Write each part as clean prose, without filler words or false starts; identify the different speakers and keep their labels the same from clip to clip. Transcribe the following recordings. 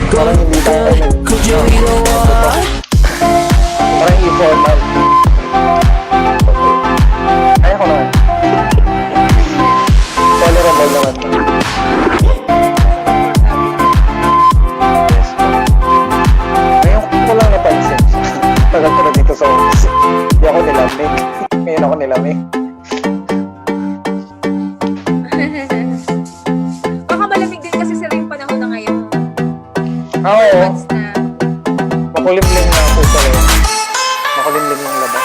Speaker 1: Parang hindi tayo parang informal. Kaya ko naman. Tolerable naman. Yes po. Ngayon ko lang napansin. Tagal ko na dito sa office. Hindi ako nilamig. Ngayon ako nilamig.
Speaker 2: Baka malamig din kasi sila yung panahon na ngayon.
Speaker 1: Oo.
Speaker 2: Months na.
Speaker 1: Makulimlim na po sa rin. Makulimlim yung labas.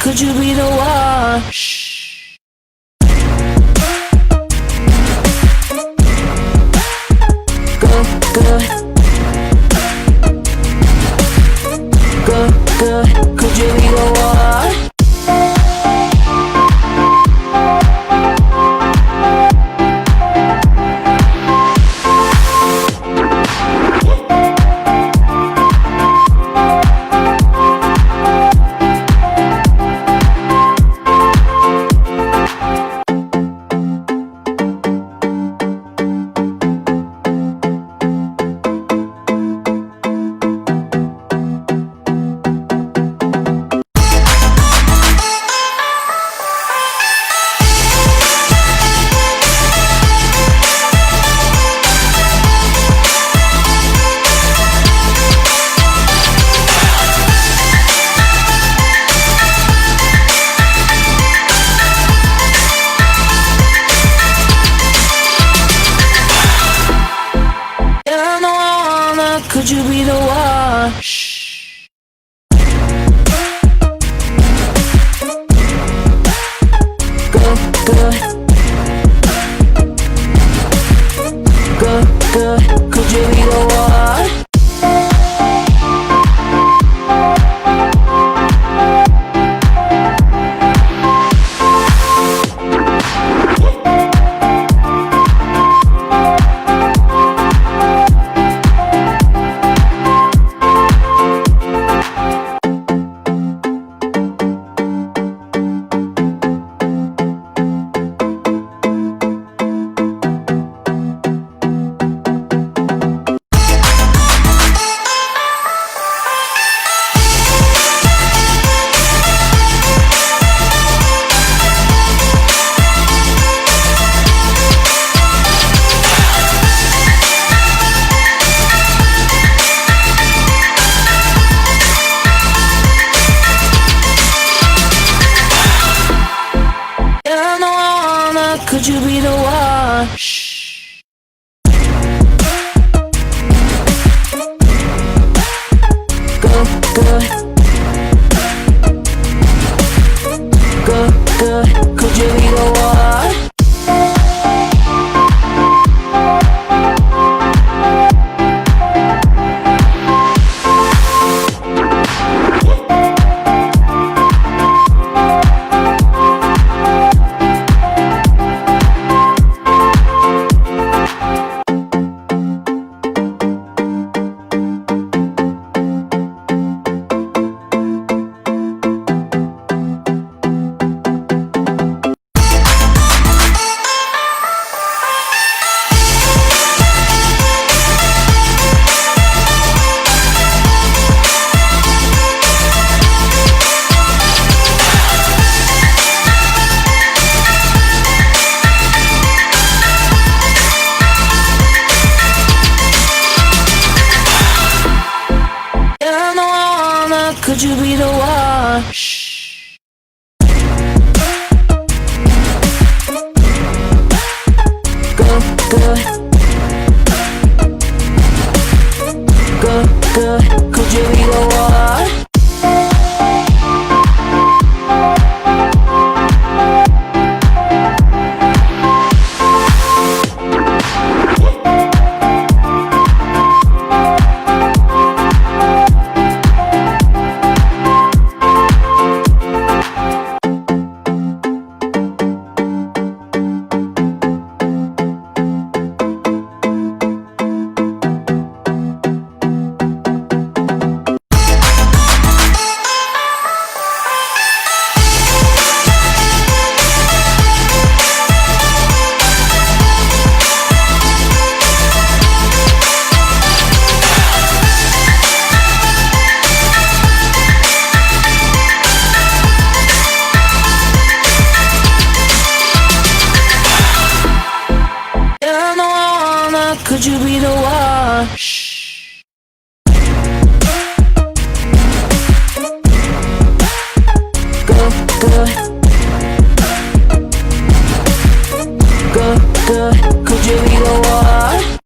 Speaker 3: Could you be the one? Good, good. Good, good. Could you be the one? Could you be the one? Good, good. Good, good. Could you be the one? Could you be the one? Good, good. Good, good. Could you be the one? could you be the one? Good, good. Good, good, could you be the one?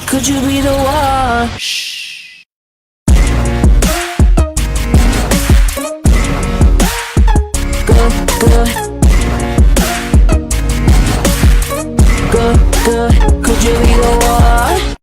Speaker 3: Could you be the one? Good, good. Good, good. Could you be the one?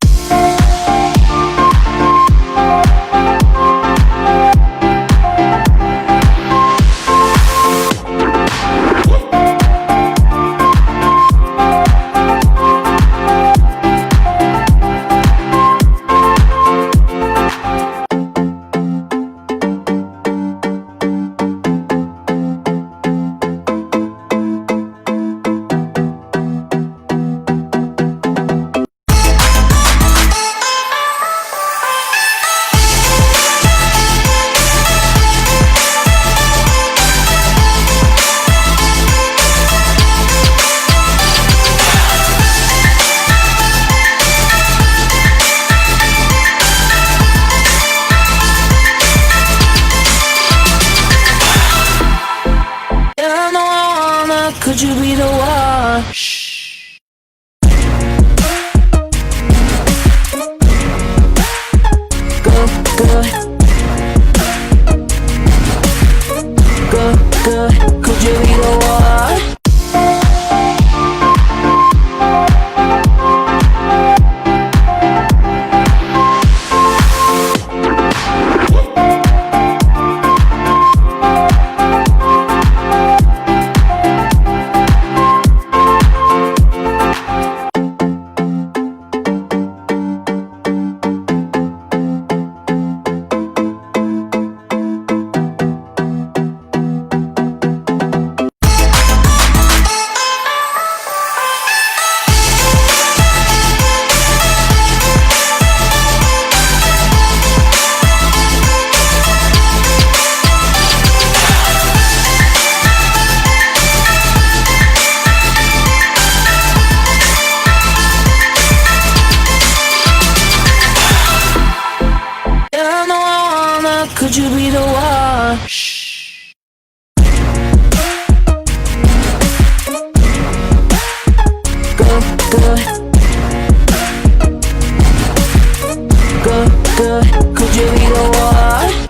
Speaker 3: Could you be the one? Good, good. Good, good. Could you be the one? Could you be the one? Good, good. Good, good. Could you be the one?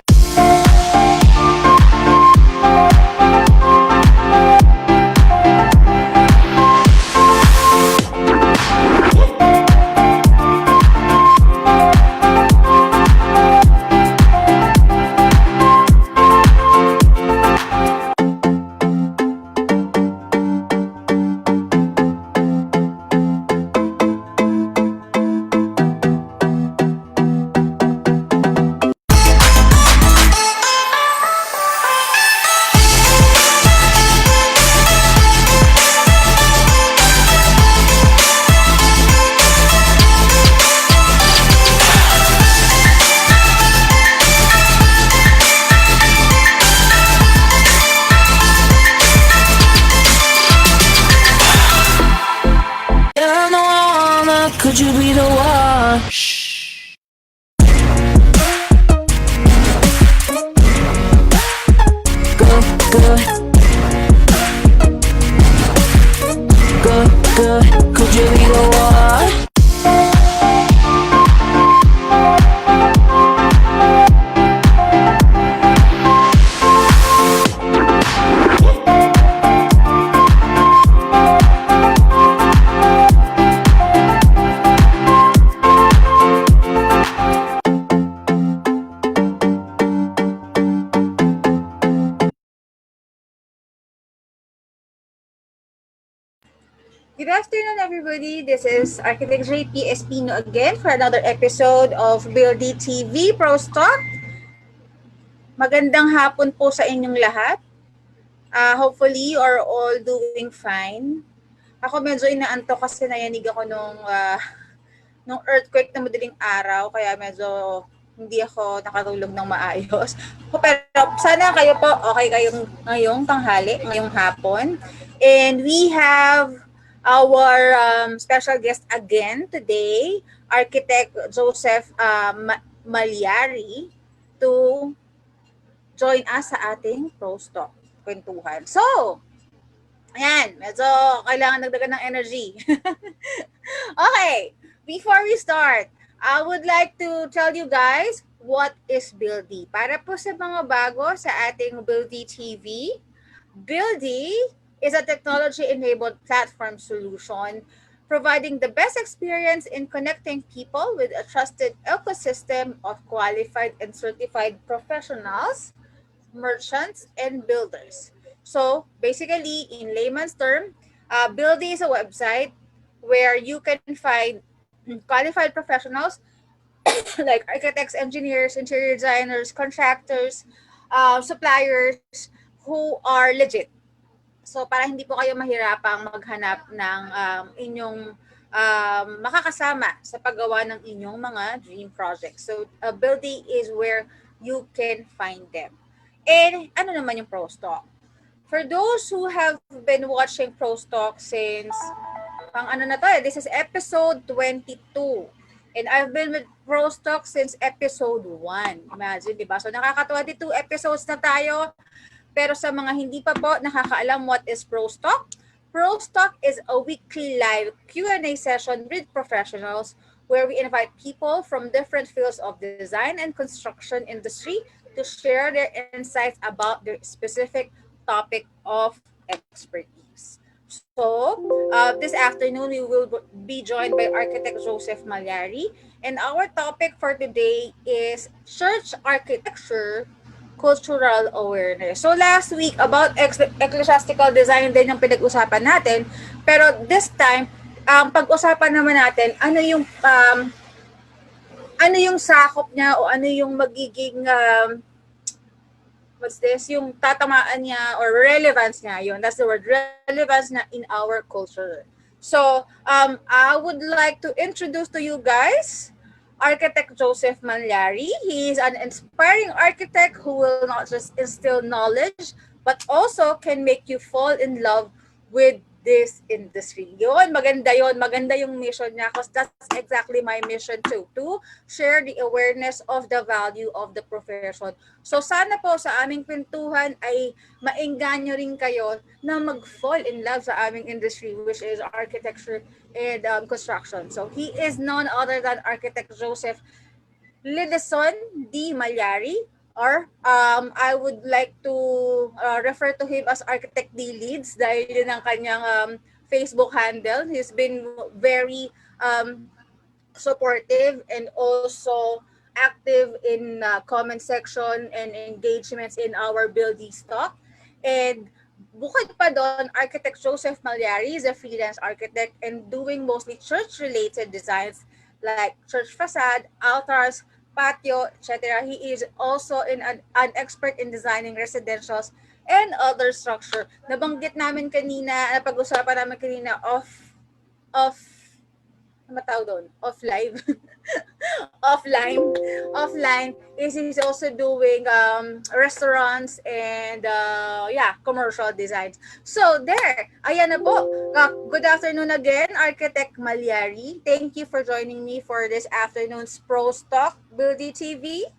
Speaker 3: Could you be the one? Good, good. Good, good. Could you be the one?
Speaker 2: Good afternoon, everybody. This is Architect JP Espino again for another episode of BuildeeeTV ProsTalk. Magandang hapon po sa inyong lahat. Hopefully, you are all doing fine. Ako medyo inaantok kasi nayanig ako nung earthquake na madaling araw, kaya medyo hindi ako nakatulog ng maayos. Pero sana kayo po okay kayong ngayong tanghali, ngayong hapon. And we have our special guest again today, Architect Joseph Mallari, to join us sa ating ProsTalk kwentuhan. So, ayan, medyo kailangan nagdagan ng energy. Okay, before we start, I would like to tell you guys what is Buildee. Para po sa mga bago sa ating BuildeeeTV, Buildee is a technology-enabled platform solution providing the best experience in connecting people with a trusted ecosystem of qualified and certified professionals, merchants, and builders. So basically, in layman's term, Buildee is a website where you can find qualified professionals like architects, engineers, interior designers, contractors, suppliers who are legit. So para hindi po kayo mahirapang maghanap ng inyong makakasama sa paggawa ng inyong mga dream projects. So Buildee is where you can find them. And ano naman yung ProsTalk? For those who have been watching ProsTalk since this is episode 22. And I've been with ProsTalk since episode 1. Imagine, di ba? So nakaka-22 episodes na tayo. Pero sa mga hindi pa po nakakaalam what is ProsTalk, ProsTalk is a weekly live Q&A session with professionals where we invite people from different fields of design and construction industry to share their insights about their specific topic of expertise. So, this afternoon, we will be joined by Architect Joseph Mallari. And our topic for today is church architecture, cultural awareness. So, last week, about ecclesiastical design din yung pinag-usapan natin. Pero this time, pag-usapan naman natin, ano yung sakop niya o ano yung magiging yung tatamaan niya or relevance niya, yun, that's the word, relevance na in our culture. So, I would like to introduce to you guys Architect Joseph Mallari. He is an inspiring architect who will not just instill knowledge, but also can make you fall in love with this industry. Yun, maganda yung mission niya because that's exactly my mission too, to share the awareness of the value of the profession. So sana po sa aming kwentuhan ay maengganyo rin kayo na mag-fall in love sa aming industry, which is architecture and construction. So he is none other than Architect Joseph Lideson D. Mallari, or I would like to refer to him as Architect D. Leads dahil yun ang kanyang Facebook handle. He's been very supportive and also active in comment section and engagements in our Buildee stock. And bukod pa doon, Architect Joseph Mallari is a freelance architect and doing mostly church-related designs like church facade, altars, patio, etc. He is also an expert in designing residentials and other structure. Nabanggit namin kanina, napag-usapan namin kanina off live. offline is he's also doing restaurants and commercial designs. So there, ayan na po. Good afternoon again, Architect Mallari. Thank you for joining me for this afternoon's ProsTalk BuildeeeTV.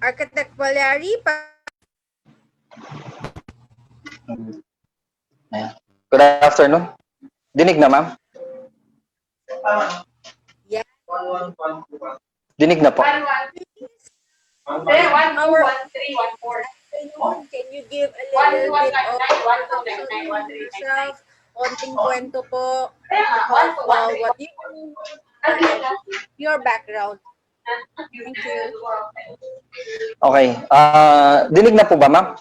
Speaker 2: Architect Mallari.
Speaker 1: Good afternoon. Dinig na, ma'am?
Speaker 2: Yeah.
Speaker 1: Dinig na po.
Speaker 2: 1 hour 1 3 1 4. Can you give a little bit of yourself? konting kwento po of what you do and your background. Thank you.
Speaker 1: Okay. Dinig na po ba, ma'am?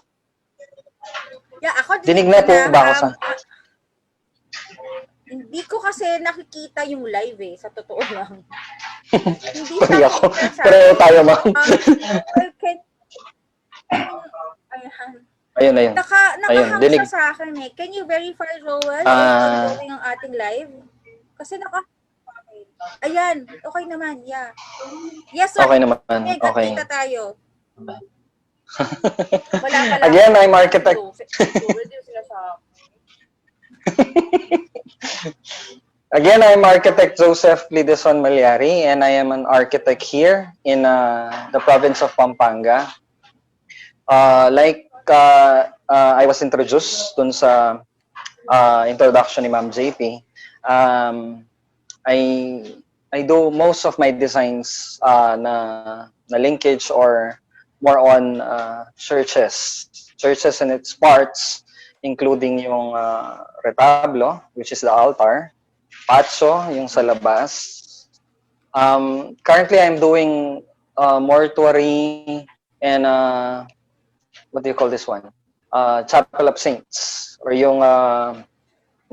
Speaker 2: Yeah, ako
Speaker 1: Dinig
Speaker 2: dinig
Speaker 1: na
Speaker 2: ko
Speaker 1: po
Speaker 2: na.
Speaker 1: ba ako sa...
Speaker 2: Hindi ko kasi nakikita yung live sa totoo lang. Hindi
Speaker 1: Sorry
Speaker 2: siya
Speaker 1: ako.
Speaker 2: clear sa
Speaker 1: Pareho
Speaker 2: akin.
Speaker 1: tayo, ma'am.
Speaker 2: Well, ayan.
Speaker 1: Ayun, ayun. Ayun,
Speaker 2: Nakahang
Speaker 1: dinig.
Speaker 2: siya sa akin Can you verify, Joel, if
Speaker 1: Ah,
Speaker 2: ongoing ang ating live? Kasi ayan, okay naman, yeah. Yes, sir.
Speaker 1: okay naman. Okay.
Speaker 2: Kita tayo. Wala pa lang.
Speaker 1: Again, I'm architect.
Speaker 2: Joel, yung sila sa
Speaker 1: Again, I'm architect Joseph Lideson Mallari, and I am an architect here in the province of Pampanga. I was introduced dun sa introduction ni Ma'am JP. I do most of my designs na linkage or more on churches and its parts, including yung retablo, which is the altar, patio, yung sa labas. Currently, I'm doing mortuary and what do you call this one? Chapel of Saints, or yung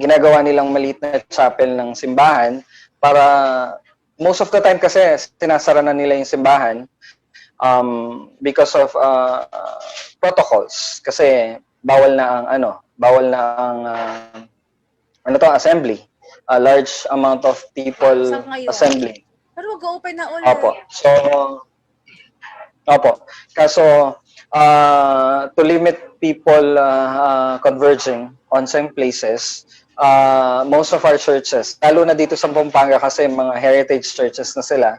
Speaker 1: ginagawa nilang maliit na chapel ng simbahan para most of the time kasi sinasara na nila yung simbahan because of protocols, kasi bawal na ang assembly, a large amount of people assembly.
Speaker 2: Pero mag-open na ulit.
Speaker 1: Opo. Kaso to limit people converging on same places, most of our churches, lalo na dito sa Pampanga kasi mga heritage churches na sila,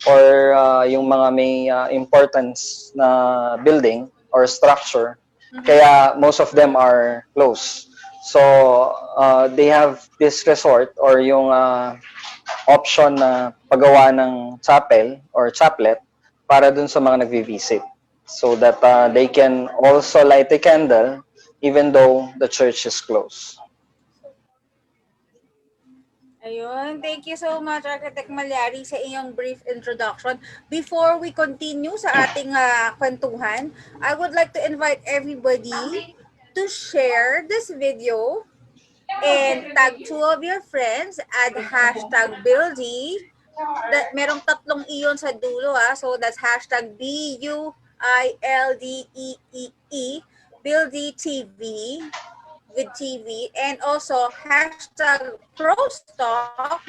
Speaker 1: or yung mga may importance na building or structure, kaya most of them are closed. So they have this resort or yung option na paggawa ng chapel or chaplet para dun sa mga nagvi-visit, so that they can also light a candle even though the church is closed.
Speaker 2: Ayun, thank you so much, Architect Mallari, sa iyong brief introduction. Before we continue sa ating kwentuhan, I would like to invite everybody to share this video and tag 2 of your friends, add hashtag Buildee. Merong 3 iyon sa dulo so that's hashtag BuildeeeTV, BuildeeeTV with TV, and also hashtag ProsTalk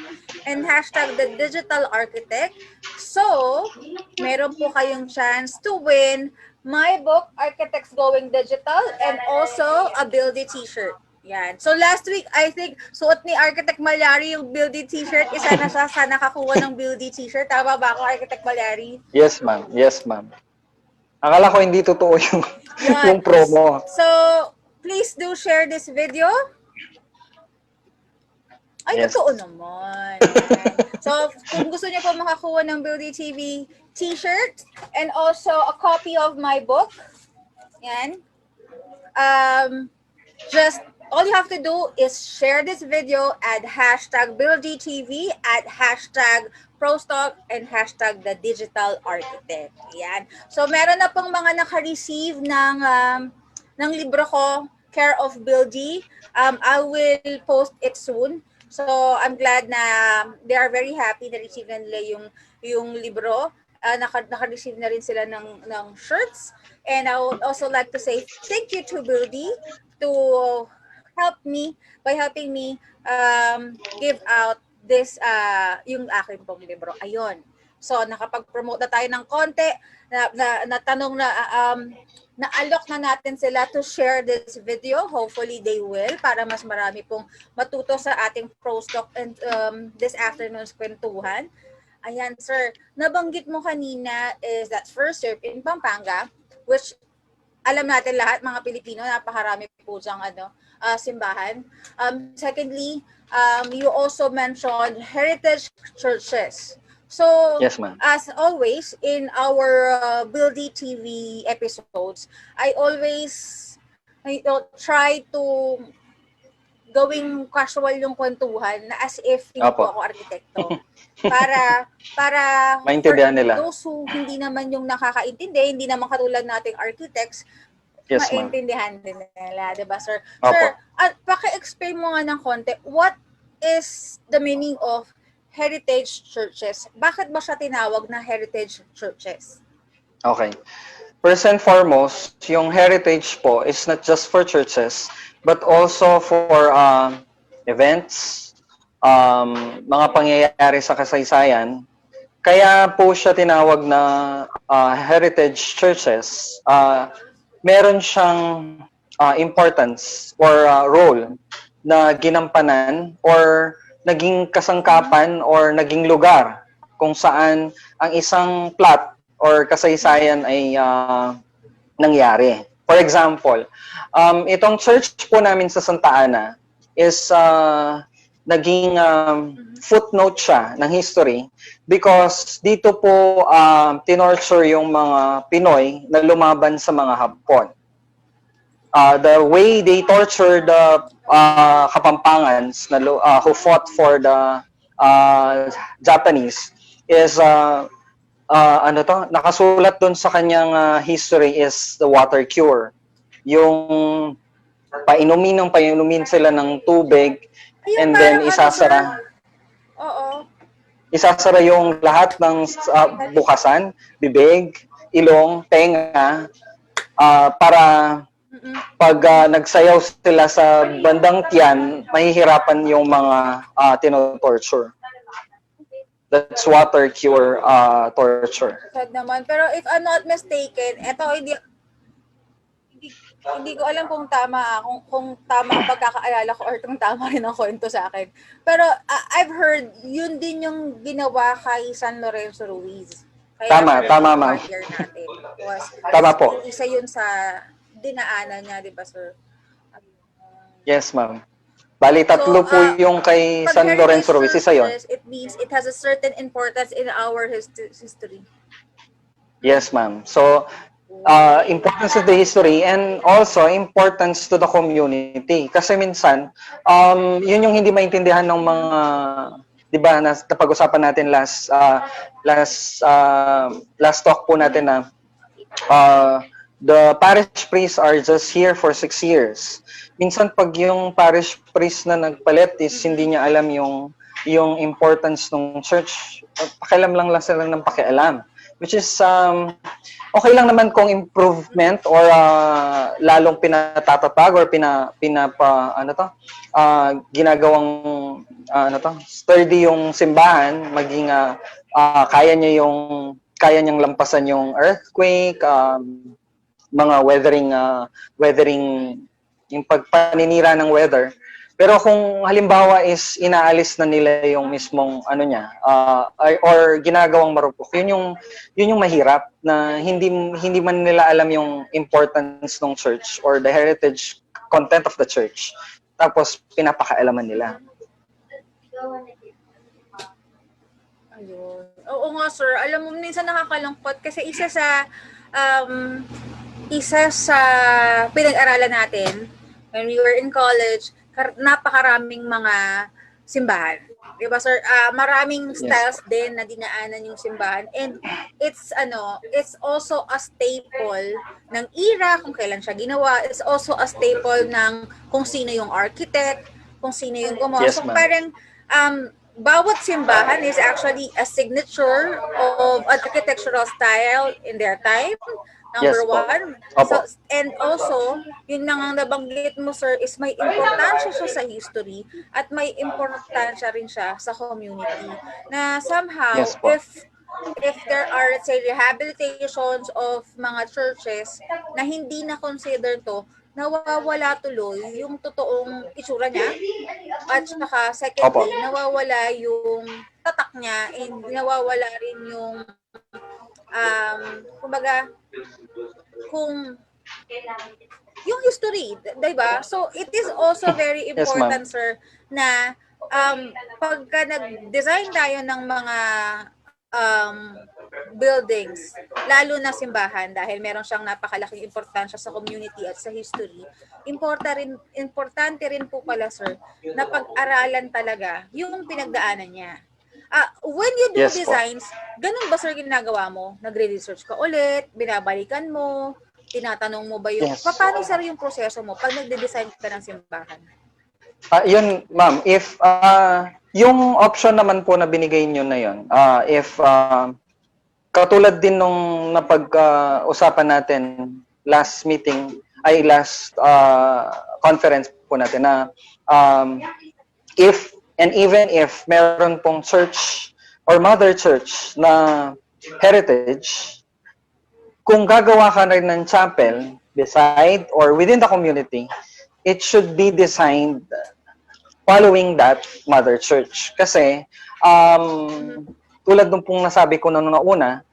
Speaker 2: and hashtag the digital architect. So, meron po kayong chance to win my book, Architects Going Digital, and also a Buildee t-shirt. Yan. So last week, I think, suot ni Architect Mallari yung Buildee t-shirt. Isa na siya sa nakakuha ng Buildee t-shirt. Tama ba ako, Architect Mallari?
Speaker 1: Yes, ma'am. Yes, ma'am. Akala ko hindi totoo yung promo.
Speaker 2: So, please do share this video. Ay, yes. Totoo naman. So, kung gusto niyo po makakuha ng BuildeeeTV t-shirt and also a copy of my book, yan, just all you have to do is share this video, add hashtag BuildeeeTV, add hashtag ProsTalk, and hashtag the digital architect. Yan. So, meron na pong mga naka-receive ng libro ko, Care of Buildee. I will post it soon. So, I'm glad na they are very happy na receive na nila yung libro. Naka-receive na rin sila ng shirts. And I would also like to say thank you to Buildee to helping me give out this yung akin pong libro. Ayun. So nakapag-promote na tayo ng konti, natanong na na-alok na natin sila to share this video. Hopefully they will, para mas marami pong matuto sa ating ProsTalk and this afternoon's kwentuhan. Ayan, sir. Nabanggit mo kanina is that first serve in Pampanga, which alam natin lahat, mga Pilipino, napakarami po diyang simbahan. Secondly, you also mentioned heritage churches. So,
Speaker 1: yes, ma'am.
Speaker 2: As always, in our BuildeeeTV episodes, I always try to gawing casual yung kwentuhan na as if hindi po
Speaker 1: Opo.
Speaker 2: ako arkitekto. Para
Speaker 1: Maintindihan
Speaker 2: for
Speaker 1: nila.
Speaker 2: those who hindi naman yung nakakaintindi, hindi naman katulad nating architects,
Speaker 1: Yes, ma'am.
Speaker 2: maintindihan din nila, 'di ba, sir?
Speaker 1: Opo.
Speaker 2: Sir, paki-explain mo nga ng konti, what is the meaning of heritage churches? Bakit ba siya tinawag na heritage churches?
Speaker 1: Okay. First and foremost, yung heritage po is not just for churches, but also for events, mga pangyayari sa kasaysayan. Kaya po siya tinawag na heritage churches. Meron siyang importance or role na ginampanan or naging kasangkapan or naging lugar kung saan ang isang plot or kasaysayan ay nangyari. For example, itong church po namin sa Santa Ana is naging footnote siya ng history because dito po tinorture yung mga Pinoy na lumaban sa mga Hapon. The way they tortured the Kapampangans na who fought for the Japanese is nakasulat doon sa kanyang history is the water cure. Yung painumin sila ng tubig and then isasara.
Speaker 2: Oo.
Speaker 1: Isasara yung lahat ng bukasan, bibig, ilong, tenga para pag nagsayaw sila sa bandang tiyan, mahihirapan yung mga tinotorture. That's water cure torture.
Speaker 2: Sad naman. Pero if I'm not mistaken, eto hindi ko alam kung tama kung tama ang pagkakaalala ko or kung tama rin ang kwento sa akin. Pero I've heard yun din yung ginawa kay San Lorenzo Ruiz. Kaya
Speaker 1: Tama, ma'am. Tama po.
Speaker 2: Isa yun sa dinaanan niya, di ba, sir?
Speaker 1: Yes, ma'am. Bali, tatlo po yung kay San Lorenzo Ruiz. Isa yun.
Speaker 2: It means it has a certain importance in our history.
Speaker 1: Yes, ma'am. So, importance to the history and also importance to the community. Kasi minsan, yun yung hindi maintindihan ng mga, di ba, napag-usapan natin last talk po natin na the parish priests are just here for 6 years. Minsan pag yung parish priest na nagpalit is hindi niya alam yung importance ng church, pakialam lang sila ng pakialam. Which is, okay lang naman kung improvement or lalong pinatatatag or ginagawang sturdy yung simbahan, maging kaya niyang lampasan yung earthquake, mga weathering, yung pagpaninira ng weather. Pero kung halimbawa is inaalis na nila yung mismong or ginagawang marupok, yun yung mahirap na hindi man nila alam yung importance ng church or the heritage content of the church. Tapos pinapakaalaman nila.
Speaker 2: Ayun. Oo nga, sir. Alam mo, minsan nakakalungkot kasi isa sa pinag-aralan natin when we were in college, napakaraming mga simbahan. Diba, sir? Maraming styles din na dinaanan yung simbahan. And it's also a staple ng era, kung kailan siya ginawa. It's also a staple ng kung sino yung architect, kung sino yung gumawa.
Speaker 1: Yes,
Speaker 2: so
Speaker 1: ma'am.
Speaker 2: parang bawat simbahan is actually a signature of an architectural style in their time. Number one.
Speaker 1: Opo.
Speaker 2: So, and also, yun nang ang nabanggit mo, sir, is may importansya siya sa history at may importansya rin siya sa community. Na somehow,
Speaker 1: Yes, po.
Speaker 2: if there are, let's say, rehabilitations of mga churches na hindi na consider to, nawawala tuloy yung totoong itsura niya. At saka, secondly, nawawala yung tatak niya and nawawala rin yung kumbaga, kung yung history, diba? So, it is also very important, sir, na pagka nag-design tayo ng mga buildings, lalo na simbahan dahil meron siyang napakalaking importansya sa community at sa history. Importante rin po pala, sir, na pag-aralan talaga yung pinagdaanan niya. When you do
Speaker 1: Yes po.
Speaker 2: designs, ganun ba, sir, ginagawa mo? Nagre-research ka ulit, binabalikan mo, tinatanong mo ba yung,
Speaker 1: Yes.
Speaker 2: paano, sir, yung proseso mo pag nagde-design ka ng simbahan?
Speaker 1: Yun, ma'am, if yung option naman po na binigay nyo na yun, if katulad din nung napag-usapan natin last meeting, last conference po natin na if and even if meron pong church or mother church na heritage, kung gagawa ka rin ng chapel beside or within the community, it should be designed following that mother church. Kasi, tulad nung pong nasabi ko na una,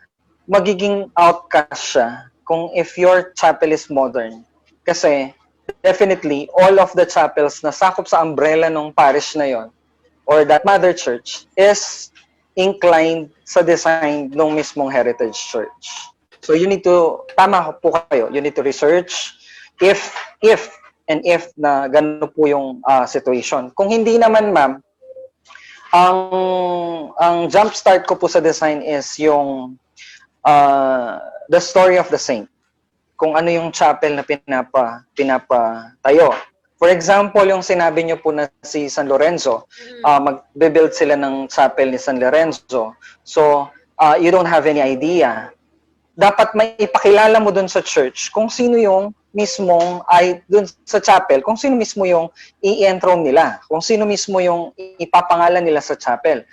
Speaker 1: magiging outcast siya kung if your chapel is modern. Kasi, definitely, all of the chapels na sakop sa umbrella ng parish na yon or that mother church is inclined sa design ng mismong heritage church. So, you need to, tama po kayo, you need to research if na gano'n po yung situation. Kung hindi naman, ma'am, ang jump start ko po sa design is yung the story of the saint. Kung ano yung chapel na pinapatayo. For example, yung sinabi nyo po na si San Lorenzo, magbe-build sila ng chapel ni San Lorenzo. So, you don't have any idea. Dapat may ipakilala mo dun sa church kung sino yung mismong dun sa chapel, kung sino mismo yung i-enthrone nila, kung sino mismo yung ipapangalan nila sa chapel.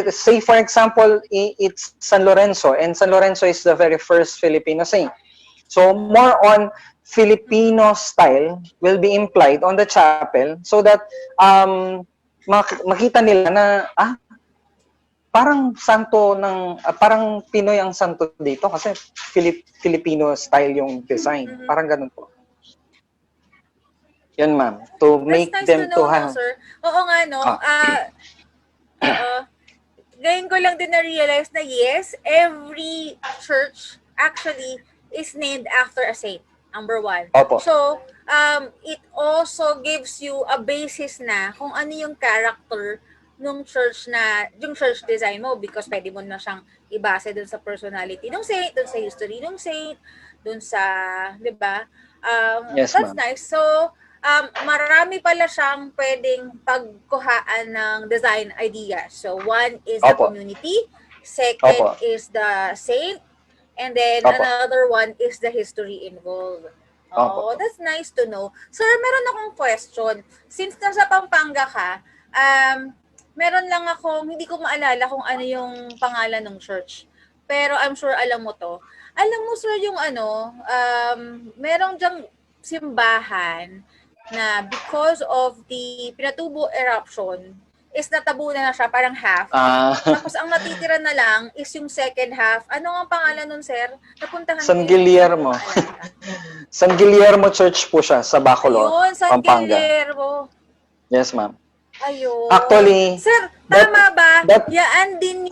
Speaker 1: Say for example, it's San Lorenzo, and San Lorenzo is the very first Filipino saint. So more on Filipino style will be implied on the chapel so that makita nila na parang santo parang Pinoy ang santo dito kasi Filipino style yung design. Parang ganun po. Yan, ma'am. To make
Speaker 2: nice
Speaker 1: them to have...
Speaker 2: sir. Oo nga, no? Ngayon ko lang din na-realize na yes, every church actually is named after a saint. Number one.
Speaker 1: Opo.
Speaker 2: So, it also gives you a basis na kung ano yung character yung church design mo because pwede mo na siyang ibase dun sa personality ng saint, dun sa history ng saint, dun sa, di ba?
Speaker 1: Yes,
Speaker 2: that's
Speaker 1: ma'am.
Speaker 2: nice. So, marami pala siyang pwedeng pagkuhaan ng design ideas. So, one is the
Speaker 1: Opo.
Speaker 2: community, second
Speaker 1: Opo.
Speaker 2: is the saint, and then
Speaker 1: Opo.
Speaker 2: another one is the history involved. Oh,
Speaker 1: Opo.
Speaker 2: that's nice to know. Sir, meron akong question. Since nasa Pampanga ka, meron lang akong, hindi ko maalala kung ano yung pangalan ng church. Pero I'm sure alam mo to. Alam mo, sir, yung merong dyang simbahan na because of the Pinatubo eruption, is natabunan na siya, parang half. Tapos ang natitira na lang is yung second half. Ano ang pangalan nun, sir? Napuntahan
Speaker 1: San
Speaker 2: ko yun.
Speaker 1: Guillermo. San Guillermo Church po siya sa Bacolod,
Speaker 2: Ayun, San
Speaker 1: Pampanga.
Speaker 2: Guillermo.
Speaker 1: Yes, ma'am.
Speaker 2: Ayun.
Speaker 1: Actually,
Speaker 2: sir, tama ba? Yaan din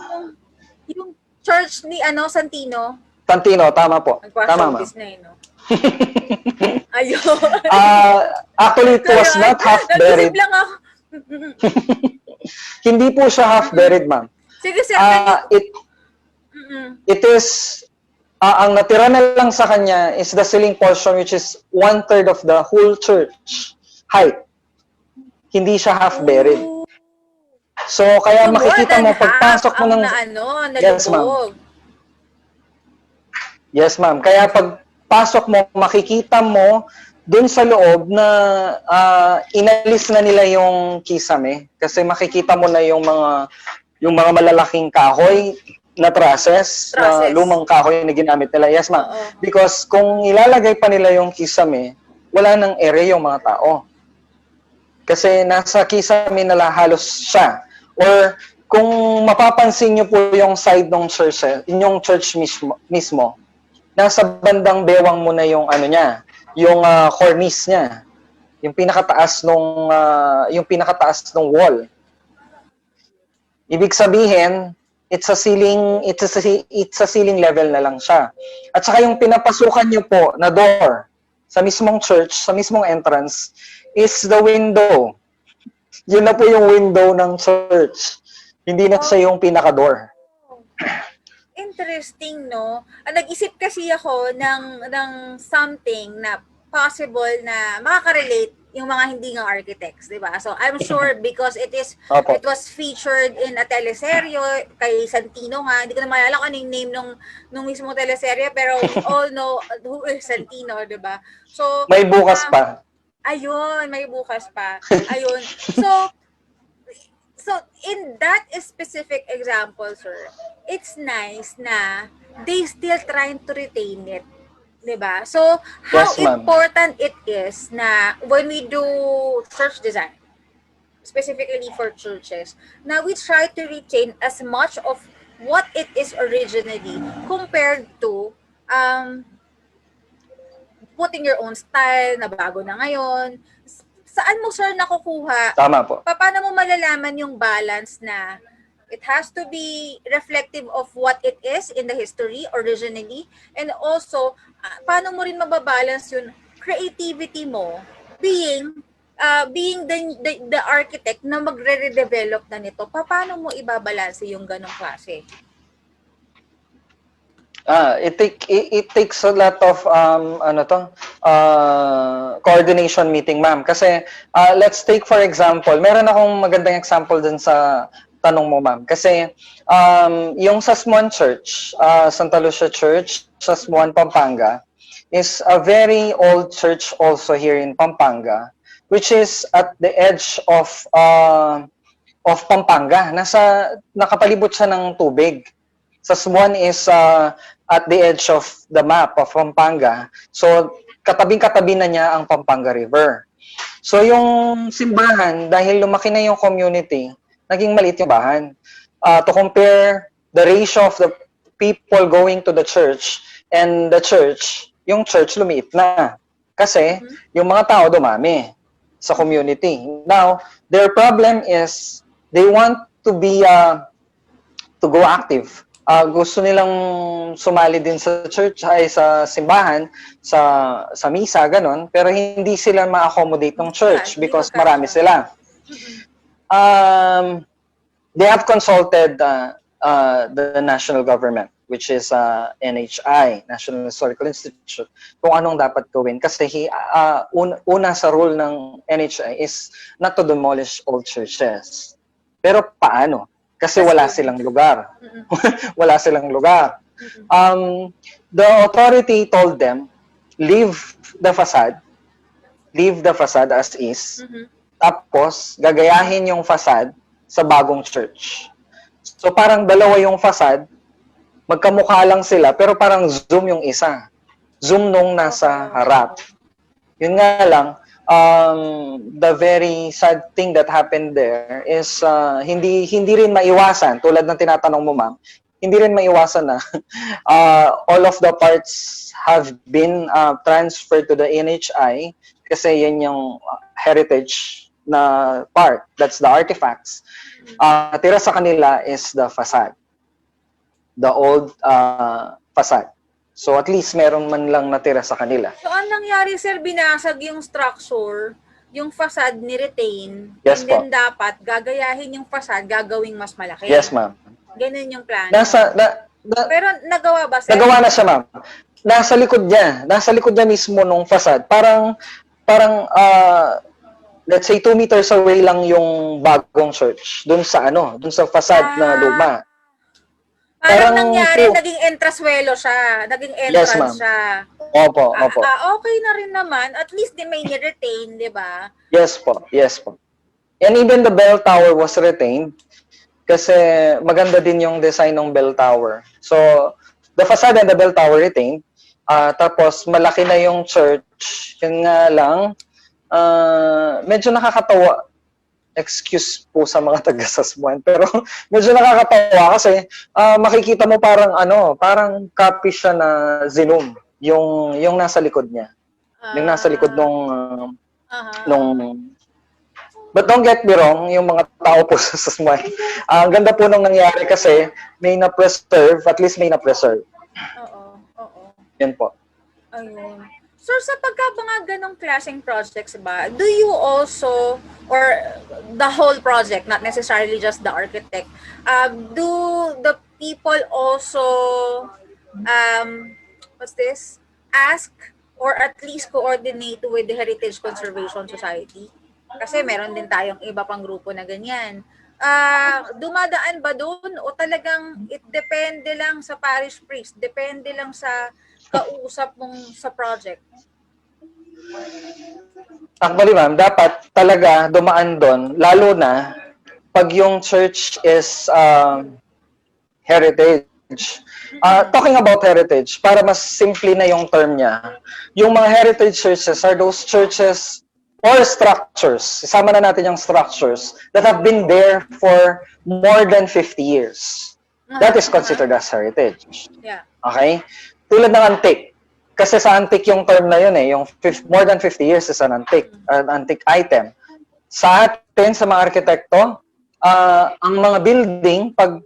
Speaker 2: yung church ni Santino.
Speaker 1: Santino, tama po. Tama, ma'am.
Speaker 2: Na no? Ayun.
Speaker 1: Actually, it was not half-buried.
Speaker 2: Lang ako.
Speaker 1: Hindi po siya half-buried, ma'am.
Speaker 2: Sige, sir.
Speaker 1: It is, ang natira na lang sa kanya is the ceiling portion which is 1/3 of the whole church height. Hindi siya half-buried. So, kaya makikita mo, pagpasok mo ng... Yes, ma'am. Yes, ma'am. Kaya pagpasok mo, makikita mo dun sa loob na inalis na nila yung kisame. Kasi makikita mo na yung mga malalaking kahoy na trusses, na lumang kahoy na ginamit nila. Yes, ma'am. Because kung ilalagay pa nila yung kisame, wala nang ere yung mga tao. Kasi nasa kisame nila halos siya. Or kung mapapansin nyo po yung side ng church, yung church mismo, nasa bandang bewang mo na yung yung cornice niya, yung pinakataas nung wall. Ibig sabihin, it's a ceiling level na lang siya. At saka yung pinapasukan niyo po na door sa mismong church, sa mismong entrance, is the window. Yun na po yung window ng church. Hindi na siya yung pinaka-door.
Speaker 2: Interesting, no? Nag-isip kasi ako ng something na possible na makaka-relate yung mga hindi nga architects, di ba? So, I'm sure because it was featured in a teleserye kay Santino nga. Hindi ko na maalala kung ano yung name nung mismo teleserye, pero we all know who is Santino, di ba? So,
Speaker 1: may bukas pa.
Speaker 2: Ayun, may bukas pa. Ayun. So, in that specific example, sir, it's nice na they still trying to retain it. Diba? So, how
Speaker 1: Yes, ma'am.
Speaker 2: important it is na when we do church design, specifically for churches, na we try to retain as much of what it is originally compared to putting your own style na bago na ngayon. Saan mo, sir, nakukuha?
Speaker 1: Tama po.
Speaker 2: Paano mo malalaman yung balance na it has to be reflective of what it is in the history originally, and also paano mo rin mababalance yung creativity mo being the architect na magre-redevelop na nito? Paano mo ibabalanse yung ganong klase?
Speaker 1: It takes a lot of coordination meeting, ma'am. Kasi let's take for example, meron akong magandang example dun sa tanong mo, ma'am. Kasi yung Sasmuan Church, Santa Lucia Church, Sasmuan, Pampanga, is a very old church also here in Pampanga, which is at the edge of Pampanga. Nakapalibot siya ng tubig. Sasmuan is at the edge of the map of Pampanga. So, katabing-katabi na niya ang Pampanga River. So, yung simbahan, dahil lumaki na yung community, naging maliit yung bahan. To compare the ratio of the people going to the church and the church, yung church lumiit na. Kasi, yung mga tao dumami sa community. Now, their problem is, they want to go active. Gusto nilang sumali din sa church, ay sa simbahan, sa misa, ganon, pero hindi sila ma-accommodate ng church because marami sila. They have consulted the national government, which is NHI, National Historical Institute, kung anong dapat gawin. Kasi una sa rule ng NHI is not to demolish old churches. Pero paano? Kasi wala silang lugar. Wala silang lugar. The authority told them, leave the facade as is, tapos gagayahin yung facade sa bagong church. So parang dalawa yung facade, magkamukha lang sila, pero parang zoom yung isa. Zoom nung nasa harap. Yun nga lang, the very sad thing that happened there is hindi rin maiwasan, tulad ng tinatanong mo, ma'am, hindi rin maiwasan na all of the parts have been transferred to the NHI kasi yan yung heritage na part, that's the artifacts. Tira sa kanila is the facade, the old facade. So at least meron man lang natira sa kanila.
Speaker 2: So ang nangyari, sir, binasag yung structure, yung facade ni-retain,
Speaker 1: Yes,
Speaker 2: and then dapat gagayahin yung facade, gagawing mas malaki.
Speaker 1: Yes, ma'am.
Speaker 2: Ganun yung plano. Pero nagawa ba, sir?
Speaker 1: Nagawa na siya, ma'am. Nasa likod niya mismo nung facade. Parang let's say 2 meters away lang yung bagong church dun sa facade na luma.
Speaker 2: Parang nangyari, naging entrasuelo siya. Naging entrance siya.
Speaker 1: Opo.
Speaker 2: Okay na rin naman. At least may ni-retain, di ba?
Speaker 1: Yes po. And even the bell tower was retained kasi maganda din yung design ng bell tower. So, the facade and the bell tower retained. Tapos, malaki na yung church. Yun nga lang, medyo nakakatawa. Excuse po sa mga taga-Sasmuan, pero medyo nakakatawa kasi makikita mo parang copy siya na Zinum, yung nasa likod niya. Yung nasa likod nung But don't get me wrong, yung mga tao po sa smile. Ang ganda po nung nangyari kasi may na-preserve, at least may na-preserve.
Speaker 2: Oo, oo.
Speaker 1: Yan po.
Speaker 2: Ayun. So, sa mga ganong klaseng projects ba, do you also, or the whole project, not necessarily just the architect, do the people also, what's this, ask or at least coordinate with the Heritage Conservation Society? Kasi meron din tayong iba pang grupo na ganyan. Dumadaan ba doon o talagang it depende lang sa parish priest, depende lang sa kausap mong sa project?
Speaker 1: Actually, ma'am, dapat talaga dumaan doon, lalo na pag yung church is heritage. Talking about heritage, para mas simple na yung term niya, yung mga heritage churches are those churches or structures, isama na natin yung structures, that have been there for more than 50 years. That is considered as heritage.
Speaker 2: Yeah.
Speaker 1: Okay? Tulad ng antique. Kasi sa antique yung term na yun yung more than 50 years is an antique item. Sa atin, sa mga arkitekto, ang mga building, pag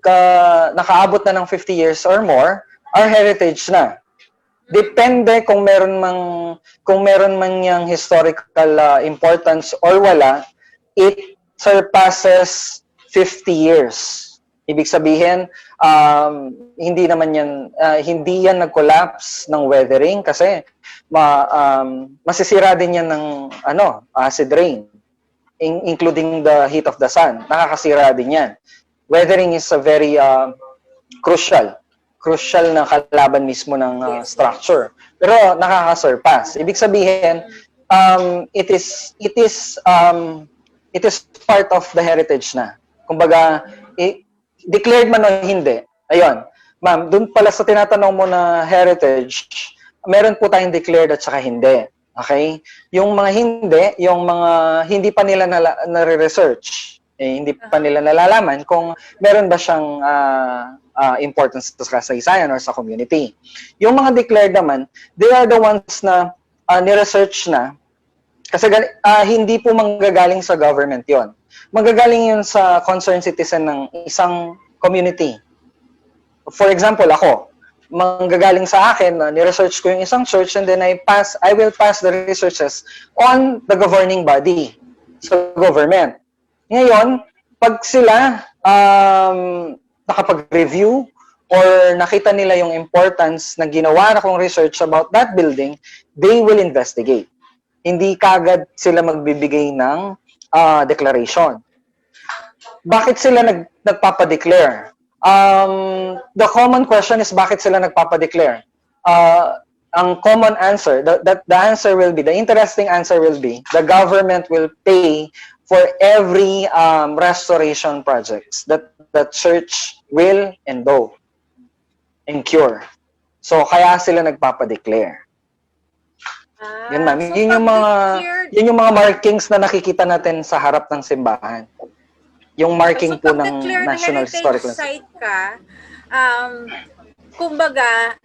Speaker 1: nakaabot na ng 50 years or more, are heritage na. Depende kung meron man yung historical importance or wala, it surpasses 50 years. Ibig sabihin, hindi yan nag-collapse ng weathering kasi masisira din yan ng acid rain, including the heat of the sun. Nakakasira din yan. Weathering is a very crucial na kalaban mismo ng structure. Pero nakaka-surpass. Ibig sabihin, it is part of the heritage na. Kumbaga, declared man o hindi. Ayun. Ma'am, dun pala sa tinatanong mo na heritage, meron po tayong declared at saka hindi. Okay? Yung mga hindi pa nila na-research, hindi pa nila nalalaman kung meron ba siyang importance sa kasaysayan or sa community. Yung mga declared naman, they are the ones na ni-research na kasi hindi po manggagaling sa government yon. Manggagaling yun sa concerned citizen ng isang community. For example, ako, manggagaling sa akin, ni-research ko yung isang church and then I will pass the researches on the governing body, sa government. Ngayon, pag sila nakapag-review or nakita nila yung importance na ginawa na kong research about that building, they will investigate. Hindi kagad sila magbibigay ng declaration. Bakit sila nagpapa-declare? The common question is bakit sila nagpapa-declare? Ang common answer, the interesting answer will be, the government will pay for every restoration projects that the church will endow and cure. So, kaya sila nagpapa-declare. Yan, ma'am.
Speaker 2: So
Speaker 1: yun yung mga markings na nakikita natin sa harap ng simbahan. Yung marking po ng National Historical
Speaker 2: Site ka, kumbaga,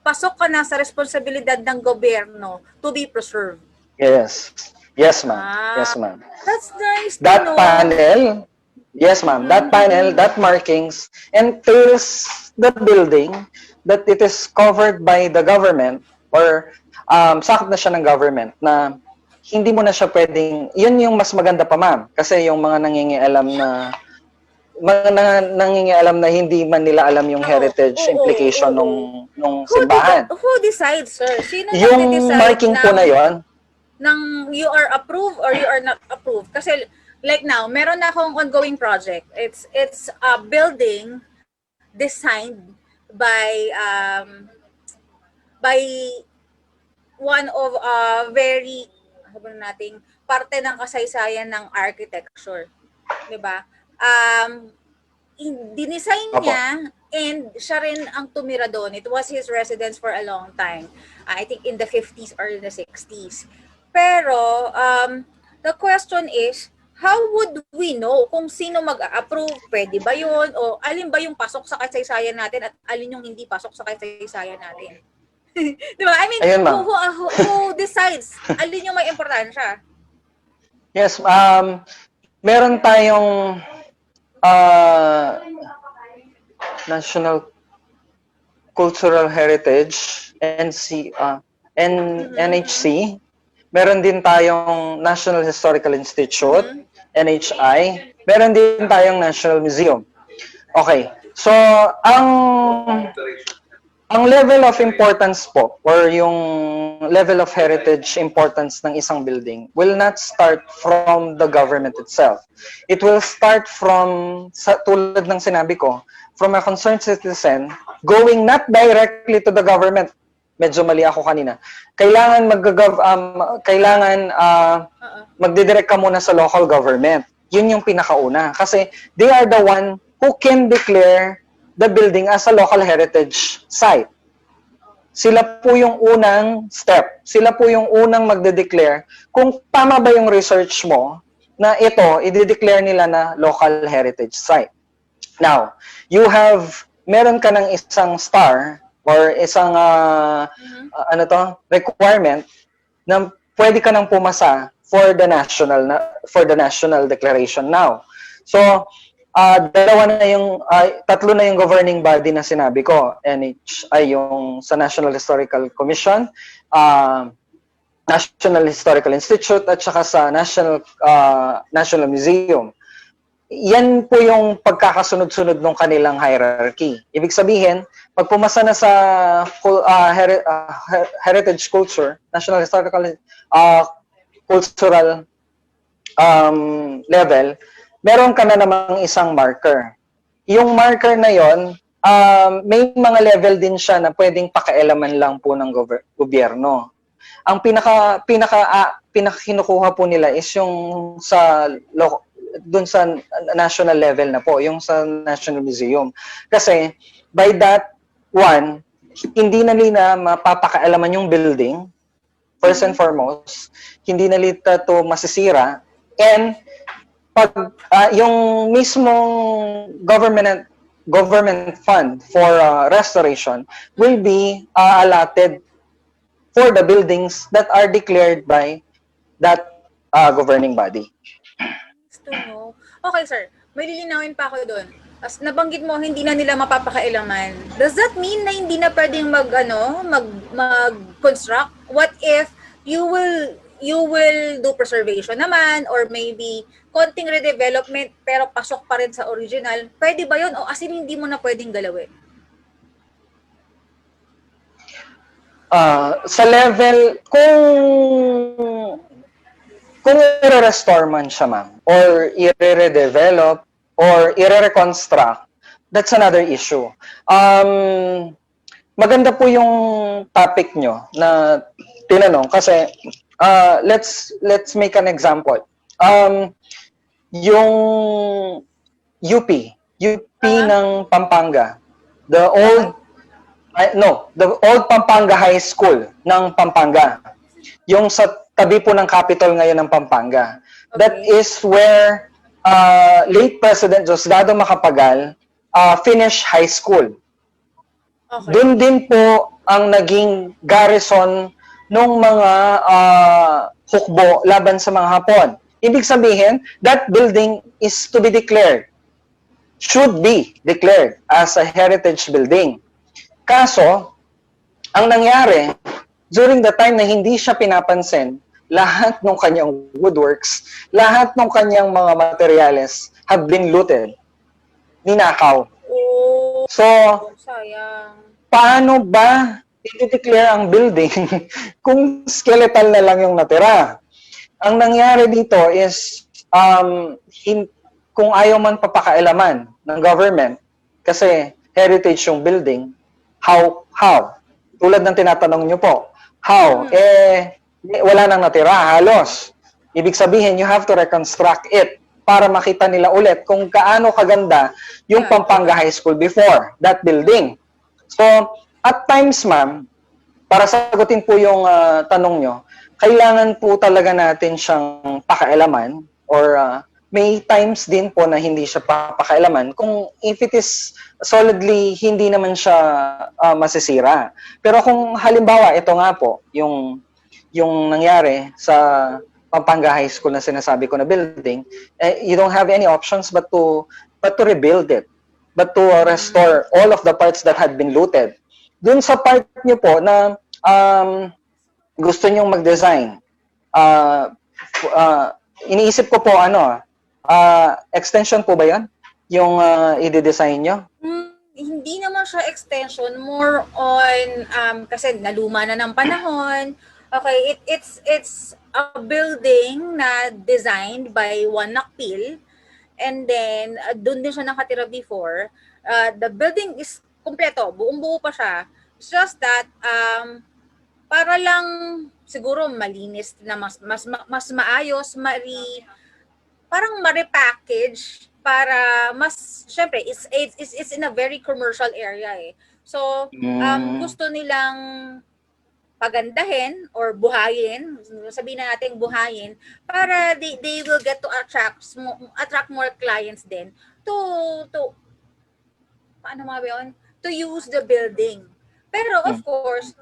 Speaker 2: pasok ka na sa responsibilidad ng gobyerno to be preserved.
Speaker 1: Yes. Yes, ma'am. Yes, ma'am.
Speaker 2: That's nice
Speaker 1: that panel, yes, ma'am. That panel, that markings, entails the building that it is covered by the government or sakop na siya ng government na hindi mo na siya pwedeng, yun yung mas maganda pa, ma'am. Kasi yung mga nangingialam na hindi man nila alam yung heritage implication nung simbahan.
Speaker 2: Who decides, sir? Sino
Speaker 1: yung marking po na yun,
Speaker 2: nang you are approved or you are not approved? Kasi like now, meron na akong ongoing project. It's a building designed by one of very nating parte ng kasaysayan ng architecture, 'di ba? Dinesign niya and siya rin ang tumira doon. It was his residence for a long time. I think in the 50s or in the 60s. Pero the question is, how would we know kung sino mag-approve? Pwede ba 'yun o alin ba yung pasok sa kasaysayan natin at alin yung hindi pasok sa kasaysayan natin? Diba? I mean, who decides? Alin yung may importansya?
Speaker 1: Yes, meron tayong National Cultural Heritage, NHC. Meron din tayong National Historical Institute, NHI. Meron din tayong National Museum. Okay. So, ang level of importance po or yung level of heritage importance ng isang building will not start from the government itself. It will start from, tulad ng sinabi ko, from a concerned citizen going not directly to the government. Medyo mali ako kanina. Kailangan magdidirect ka muna sa local government. Yun yung pinakauna. Kasi they are the one who can declare the building as a local heritage site. Sila po yung unang step. Sila po yung unang magde-declare kung tama ba yung research mo na ito, i-declare nila na local heritage site. Now, meron ka ng isang star or isang requirement na pwede ka nang pumasa for the national declaration now. So, tatlo na yung governing body na sinabi ko. NHI yung sa National Historical Commission, National Historical Institute, at saka sa National Museum. Yan po yung pagkakasunod-sunod ng kanilang hierarchy. Ibig sabihin, pag pumasa na sa heritage culture, National Historical Cultural level, meron ka na namang isang marker. Yung marker na yon, may mga level din siya na pwedeng pakialaman lang po ng gobyerno. Ang pinakakinukuha po nila is yung dun sa national level na po, yung sa National Museum. Kasi by that one, hindi na nila mapapakaalaman yung building, first and foremost, hindi na nila to masisira, and pag yung mismong government fund for restoration will be allotted for the buildings that are declared by that governing body.
Speaker 2: Okay, sir. May lilinawin pa ako doon. As nabanggit mo, hindi na nila mapapakailaman. Does that mean na hindi na pwedeng mag-construct? What if you will do preservation naman, or maybe konting redevelopment pero pasok pa rin sa original? Pwede ba yun? O as in, hindi mo na pwedeng galawin?
Speaker 1: Sa level, kung i-restore man siya, ma'am, or i-redevelop, or i-reconstruct, that's another issue. Maganda po yung topic nyo na tinanong kasi let's make an example. Yung UP ng Pampanga, the old Pampanga High School ng Pampanga, yung sa tabi po ng capital ngayon ng Pampanga. Okay. That is where late President Diosdado Macapagal finished high school. Okay. Doon din po ang naging garrison ng mga hukbo laban sa mga Hapon. Ibig sabihin, that building is to be declared, should be declared as a heritage building. Kaso, ang nangyari, during the time na hindi siya pinapansin, lahat ng kanyang woodworks, lahat ng kanyang mga materyales have been looted, ninakaw. So,
Speaker 2: sayang.
Speaker 1: Paano ba i-declare ang building kung skeletal na lang yung natira? Ang nangyari dito is, kung ayaw man papakailaman ng government, kasi heritage yung building, how? Tulad ng tinatanong nyo po, how? Wala nang natira, halos. Ibig sabihin, you have to reconstruct it para makita nila ulit kung kaano kaganda yung Pampanga High School before that building. So, at times, ma'am, para sagutin po yung tanong nyo, kailangan po talaga natin siyang pakailaman or may times din po na hindi siya papakailaman kung if it is solidly hindi naman siya masisira. Pero kung halimbawa, ito nga po, yung nangyari sa Pampanga High School na sinasabi ko na building, you don't have any options but to rebuild it, but to restore all of the parts that had been looted. Dun sa part niyo po na gusto niyong mag-design, iniisip ko po extension po ba 'yon? Yung i-design niyo?
Speaker 2: Hindi naman siya extension, more on kasi naluma na ng panahon. Okay, it's a building na designed by one Nakpil, and then doon din siya nakatira before. The building is kumpleto, buong-buo pa siya. It's just that para lang siguro malinis na mas maayos, parang ma-repackage para mas syempre it's in a very commercial area eh. So gusto nilang pagandahin or buhayin, sabihin na natin buhayin, para they will get to attract more clients din to paano yun? To use the building. Pero of course,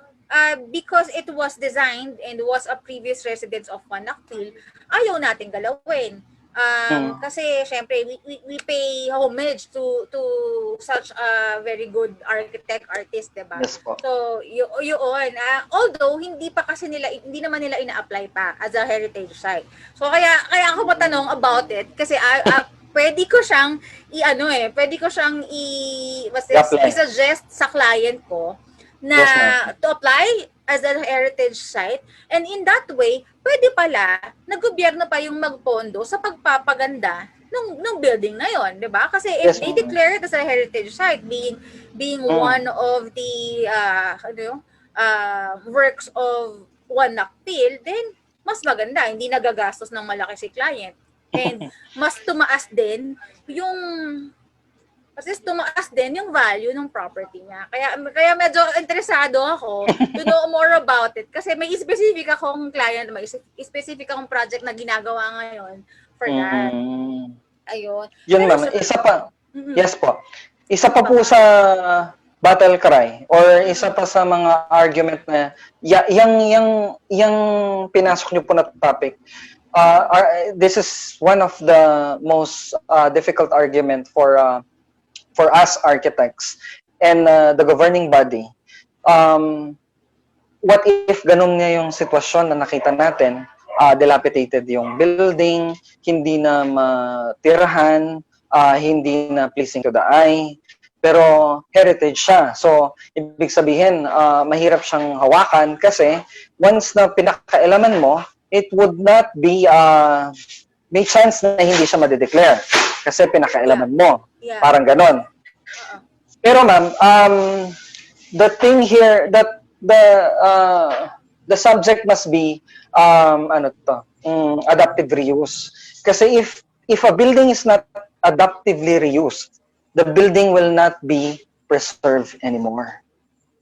Speaker 2: because it was designed and was a previous residence of Manaktil, ayaw nating galawin. Kasi syempre we pay homage to such a very good artist, diba?
Speaker 1: Yes po.
Speaker 2: So yun, although hindi naman nila ina-apply pa as a heritage site. So kaya ako matanong about it kasi pwede ko siyang i-suggest sa client ko na to apply as a heritage site, and in that way, pwede pala na gobyerno pa yung magpondo sa pagpapaganda ng building na yon, 'di ba? Kasi if they declare it as a heritage site, being one of the works of one Nakpil, then mas maganda, hindi nagagastos ng malaki si client. And mas tumaas din yung value ng property niya. Kaya medyo interesado ako to know more about it kasi may specific akong client, may specific akong project na ginagawa ngayon for that. Ayun.
Speaker 1: Yun ma'am, isa pa. Yes po. Isa pa po sa battle cry or isa pa sa mga argument na yung pinasok niyo po na topic. This is one of the most difficult argument for us architects and the governing body. What if ganun nga yung sitwasyon na nakita natin, dilapidated yung building, hindi na matirahan, hindi na pleasing to the eye, pero heritage siya. So, ibig sabihin, mahirap siyang hawakan kasi once na pinakailaman mo, it would not be, may chance na hindi siya madedeclare kasi pinakailaman mo.
Speaker 2: Yeah.
Speaker 1: Parang ganon. Pero ma'am, the thing here that the subject must be adaptive reuse. Kasi if a building is not adaptively reused, the building will not be preserved anymore.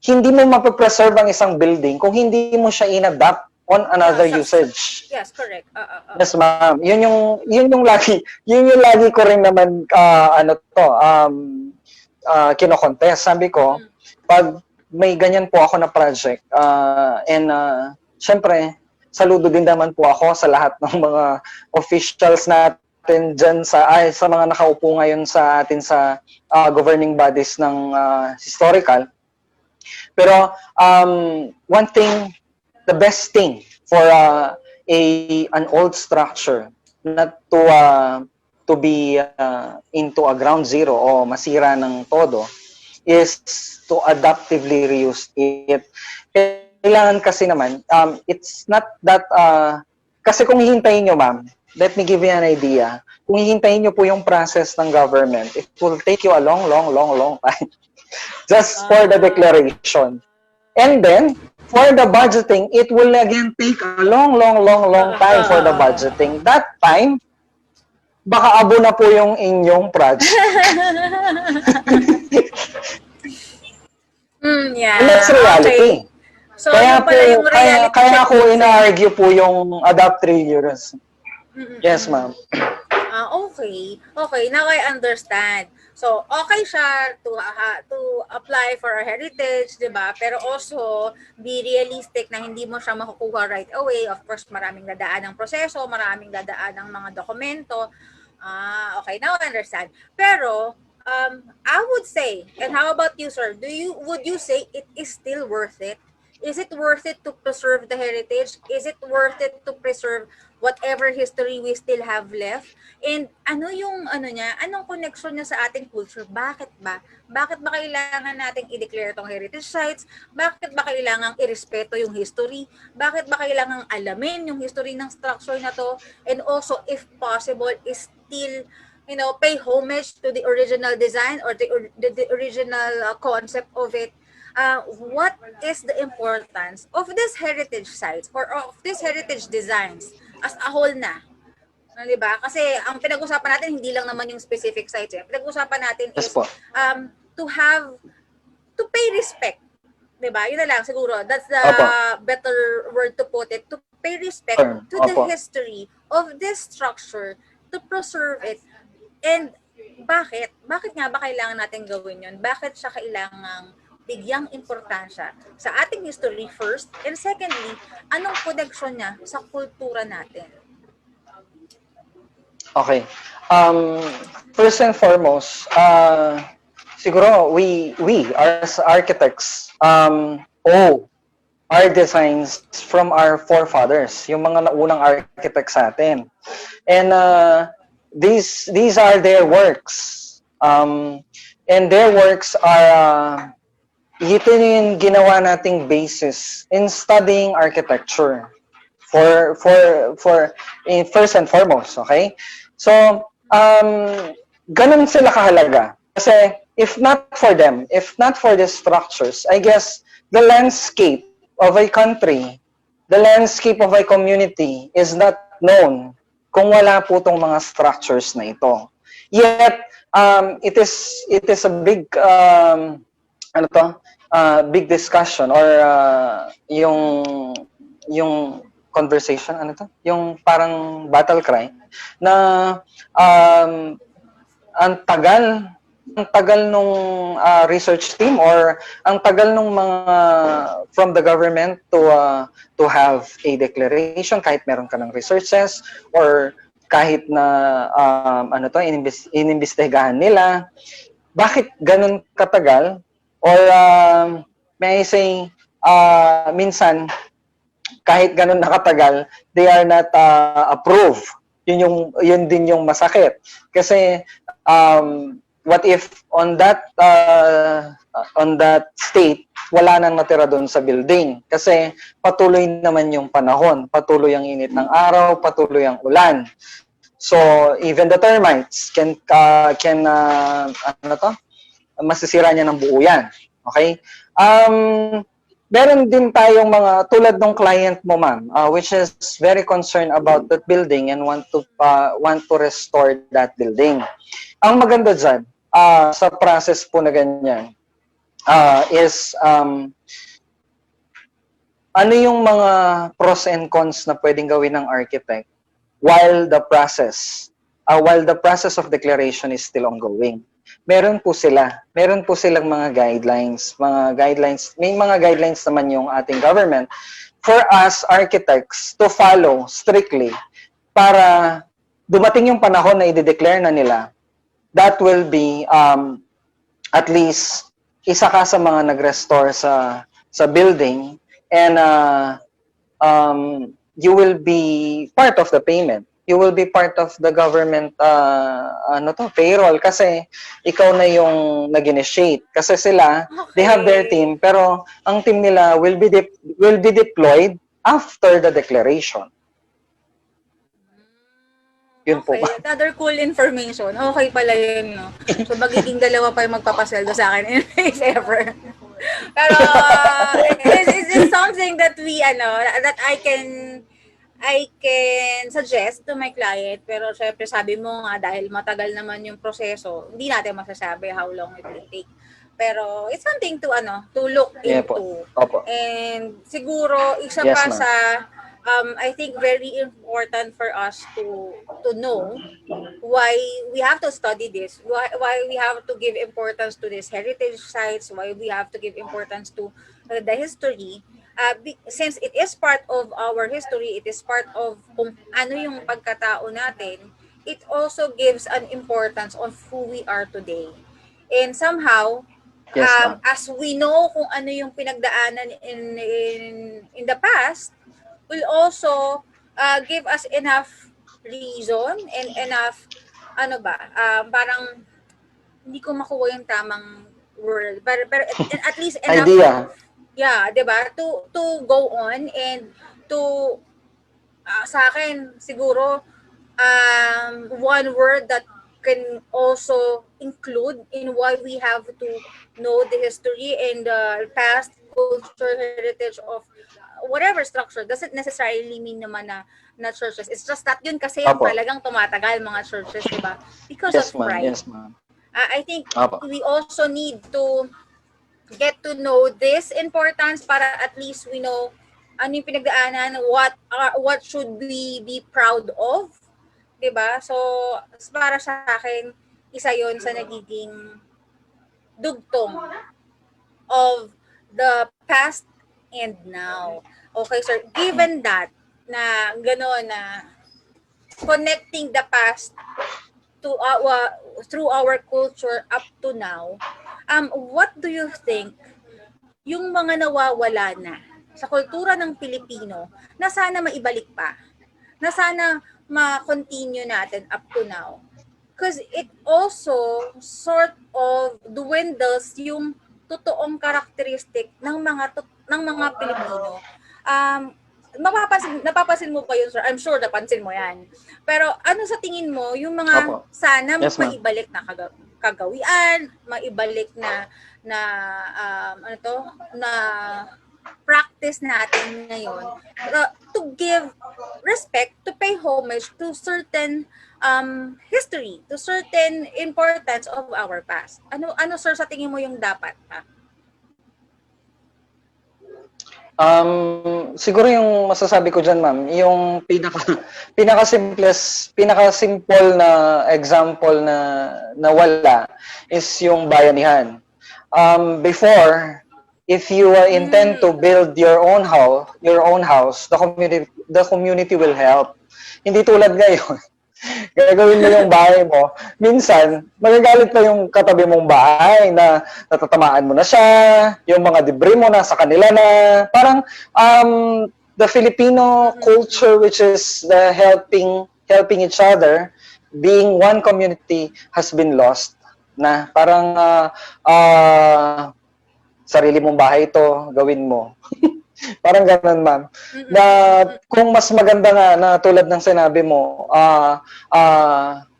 Speaker 1: Hindi mo mapapreserve ang isang building kung hindi mo siya inadapt on another usage.
Speaker 2: Yes, correct.
Speaker 1: Yes, ma'am. Yun yung lagi ko rin naman kino-contest. Sabi ko, pag may ganyan po ako na project syempre saludo din naman po ako sa lahat ng mga officials natin dyan sa mga nakaupo ngayon sa atin sa governing bodies ng historical. Pero one thing, the best thing for an old structure not to be into a ground zero o masira ng todo is to adaptively reuse it. Kailangan kasi naman, it's not that, kasi kung hihintayin nyo ma'am, let me give you an idea, kung hihintayin nyo po yung process ng government, it will take you a long time just for the declaration. And then, for the budgeting, it will again take a long time for the budgeting. That time, baka abo na po yung inyong project.
Speaker 2: Yeah.
Speaker 1: And that's reality.
Speaker 2: Okay. So,
Speaker 1: Kaya ako ina-argue po yung adaptive reuse. Yes, ma'am.
Speaker 2: Okay. Okay, now I understand. So, okay siya to apply for a heritage, 'di ba? Pero also be realistic na hindi mo siya makukuha right away. Of course, maraming dadaan ng proseso, maraming dadaan ng mga dokumento. Okay, now I understand. Pero I would say, and how about you, sir? Would you say it is still worth it? Is it worth it to preserve the heritage? Is it worth it to preserve whatever history we still have left? And ano yung niya, anong connection niya sa ating culture? Bakit ba? Bakit ba kailangan nating i-declare itong heritage sites? Bakit ba kailangan irespeto yung history? Bakit ba kailangan alamin yung history ng structure na to? And also, if possible, is still pay homage to the original design or the original concept of it. What is the importance of these heritage sites or of these heritage designs as a whole na? Di ba? Kasi ang pinag-usapan natin hindi lang naman yung specific sites. Pinag-usapan natin is to pay respect. Di ba? Yun na lang siguro. That's the better word to put it. To pay respect to the history of this structure, to preserve it. And bakit? Bakit nga ba kailangan natin gawin yun? Bakit siya kailangang bigyang importansya sa ating history first, and secondly, anong connection niya sa kultura natin?
Speaker 1: Okay. First and foremost, siguro we as architects owe our designs from our forefathers, yung mga naunang architects natin. And these are their works. And their works are ito yung ginawa nating basis in studying architecture for in first and foremost, okay? So, ganun sila kahalaga. Kasi if not for them, if not for the structures, I guess the landscape of a country, the landscape of a community is not known kung wala po tong mga structures na ito. Yet, it is a big big discussion or yung conversation, yung parang battle cry na ang tagal nung research team or ang tagal nung mga from the government to have a declaration kahit meron ka ng researches or kahit na inimbestigahan nila. Bakit ganun katagal? Or may I say, minsan, kahit ganun nakatagal, they are not approved. Yun din yung masakit. Kasi, what if on that state, wala nang natira doon sa building? Kasi patuloy naman yung panahon, patuloy ang init ng araw, patuloy ang ulan. So, even the termites can masisira niya ng buo yan. Okay? Meron din tayong mga, tulad ng client mo, ma'am, which is very concerned about that building and want to restore that building. Ang maganda dyan, sa process po na ganyan, is, ano yung mga pros and cons na pwedeng gawin ng architect while the process of declaration is still ongoing. Meron po silang mga guidelines, may mga guidelines naman yung ating government for us architects to follow strictly para dumating yung panahon na i-declare na nila, that will be at least isa ka sa mga nag-restore sa building, and you will be part of the payment. You will be part of the government payroll kasi ikaw na yung nag-initiate. Kasi sila, they have their team, pero ang team nila will be deployed after the declaration. Yun po.
Speaker 2: Another cool information. Okay pala yun, no? So, magiging dalawa pa yung magpapasweldo sa akin in case ever. Pero, it's something that that I can suggest to my client, pero syempre sabi mo nga dahil matagal naman yung proseso, hindi natin masasabi how long it will take. Pero it's something to look into.
Speaker 1: Opo.
Speaker 2: And siguro isa
Speaker 1: Yes,
Speaker 2: pa
Speaker 1: ma'am.
Speaker 2: sa I think very important for us to know why we have to study this, why we have to give importance to these heritage sites, why we have to give importance to the history. Since it is part of our history, it is part of kung ano yung pagkatao natin, it also gives an importance of who we are today. And somehow,
Speaker 1: Yes, ma'am.
Speaker 2: as we know kung ano yung pinagdaanan in the past, will also give us enough reason and enough ano ba, parang hindi ko makuha yung tamang word, pero at least enough,
Speaker 1: Idea.
Speaker 2: yeah, 'di ba, to go on and to sa akin siguro one word that can also include in why we have to know the history and the past culture heritage of whatever structure doesn't necessarily mean naman na churches. It's just that yun kasi yung
Speaker 1: Opo.
Speaker 2: talagang tumatagal mga churches, di ba? Because
Speaker 1: Yes,
Speaker 2: of
Speaker 1: ma'am.
Speaker 2: pride.
Speaker 1: Yes, ma'am.
Speaker 2: I think
Speaker 1: Opo.
Speaker 2: we also need to get to know this importance para at least we know ano yung pinagdaanan, what should we be proud of, 'di ba? So para sa akin isa 'yon sa nagiging dugtong of the past and now. Okay, sir. Given that na gano'n na connecting the past to our through our culture up to now, what do you think yung mga nawawala na sa kultura ng Pilipino na sana maibalik pa, na sana ma-continue natin up to now? Because it also sort of dwindles yung totoong karakteristik ng mga Pilipino. Napapansin mo pa yun, sir? I'm sure napansin mo yan. Pero ano sa tingin mo yung mga
Speaker 1: Opo.
Speaker 2: sana
Speaker 1: Yes, ma'am.
Speaker 2: maibalik na kagawian, maibalik na ano to, na practice natin ngayon, to give respect, to pay homage to certain history, to certain importance of our past. Ano sir sa tingin mo yung dapat?
Speaker 1: Siguro yung masasabi ko dyan, ma'am, yung pinaka-simple na example na nawala is yung bayanihan. Before, if you intend to build your own house, the community will help. Hindi tulad ngayon. Gagawin mo yung bahay mo. Minsan, magagalit pa yung katabi mong bahay na natatamaan mo na siya, yung mga debris mo nasa kanila na. Parang the Filipino culture, which is the helping each other, being one community, has been lost. Na parang sarili mong bahay ito, gawin mo. Parang ganun, ma'am. Na kung mas maganda nga na tulad ng sinabi mo,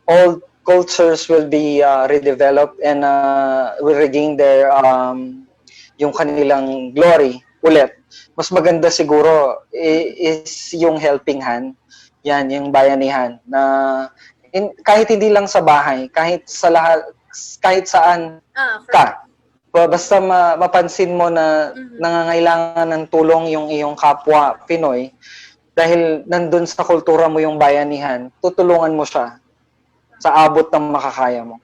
Speaker 1: all cultures will be redeveloped and will regain their yung kanilang glory ulit. Mas maganda siguro is yung helping hand. Yan, yung bayanihan na kahit hindi lang sa bahay, kahit saan ka. Basta mapansin mo na nangangailangan ng tulong yung iyong kapwa Pinoy, dahil nandun sa kultura mo yung bayanihan, tutulungan mo siya sa abot ng makakaya mo.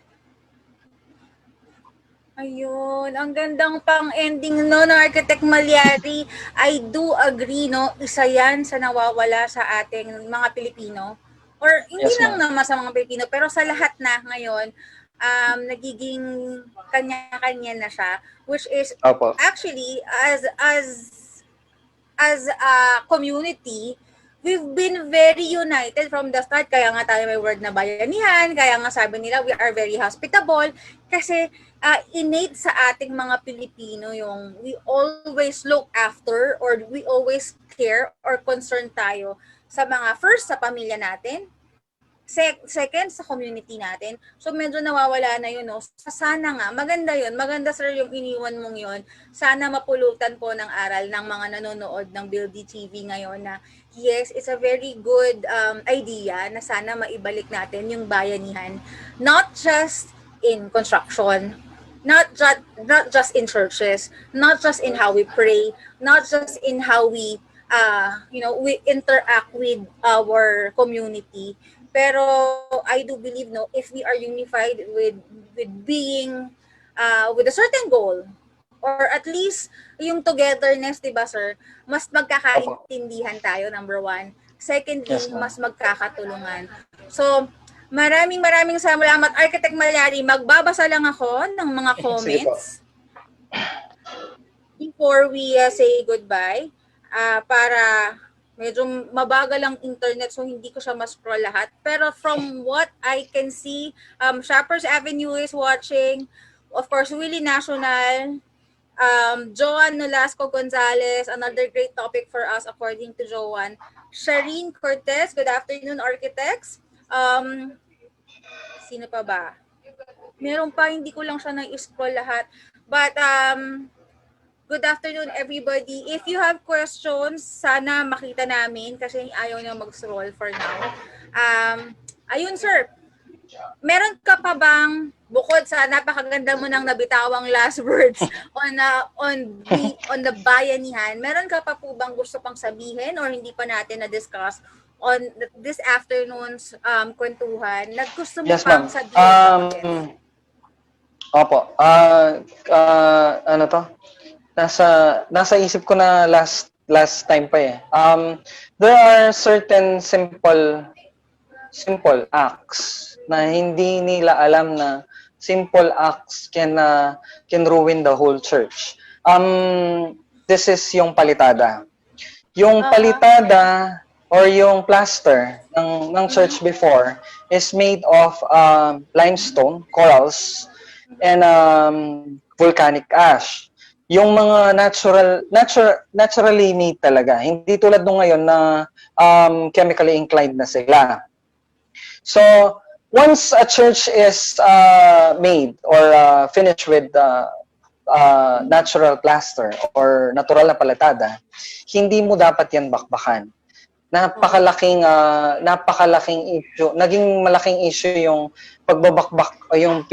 Speaker 2: Ayun, ang gandang pang-ending no ng Architect Mallari. I do agree, no, isa yan sa nawawala sa ating mga Pilipino. Or hindi
Speaker 1: Yes,
Speaker 2: lang
Speaker 1: ma'am.
Speaker 2: naman sa mga Pilipino, pero sa lahat na ngayon, nagiging kanya-kanya na siya, which is
Speaker 1: Opo.
Speaker 2: actually as a community, we've been very united from the start. Kaya nga tayo may word na bayanihan, kaya nga sabi nila we are very hospitable, kasi innate sa ating mga Pilipino yung we always look after or we always care or concern tayo sa mga first sa pamilya natin, second sa community natin. So medyo nawawala na yun, no? Sana nga, maganda yun. Maganda sir yung iniwan mong yun. Sana mapulutan po ng aral ng mga nanonood ng BuildeeeTV ngayon na yes, it's a very good idea na sana maibalik natin yung bayanihan. Not just in construction, not just in churches, not just in how we pray, not just in how we we interact with our community. Pero I do believe, no, if we are unified with being with a certain goal, or at least yung togetherness, di ba, sir, mas
Speaker 1: Opo.
Speaker 2: magkakaintindihan tayo, number one. Secondly,
Speaker 1: Yes, ma'am.
Speaker 2: mas magkakatulungan. So, maraming salamat, Architect Mallari. Magbabasa lang ako ng mga
Speaker 1: Sige po.
Speaker 2: comments before we say goodbye, para medyo mabagal ang internet, so hindi ko siya ma-scroll lahat. Pero from what I can see, Shoppers Avenue is watching. Of course, Willie National, Joan Nolasco Gonzalez, another great topic for us according to Joan. Shireen Cortez, good afternoon, architects. Sino pa ba? Meron pa, hindi ko lang siya na-scroll lahat. But good afternoon, everybody. If you have questions, sana makita namin kasi ayaw niya mag-scroll for now. Ayun, sir. Meron ka pa bang, bukod sa napakaganda mo ng nabitawang last words on the bayanihan, meron ka pa po bang gusto pang sabihin or hindi pa natin na-discuss on this afternoon's kwentuhan? Naggusto mo
Speaker 1: Yes,
Speaker 2: pang
Speaker 1: ma'am.
Speaker 2: sabihin?
Speaker 1: Opo. Ano to? Nasa isip ko na last time pa eh. There are certain simple acts na hindi nila alam na simple acts can ruin the whole church. This is yung palitada. Yung palitada or yung plaster ng church before is made of limestone, corals, and volcanic ash. Yung mga naturally made talaga. Hindi tulad nung ngayon na chemically inclined na sila. So, once a church is made or finished with natural plaster or natural na palatada, hindi mo dapat yan bakbakan. Napakalaking issue, naging malaking issue yung pagbabakbak o yung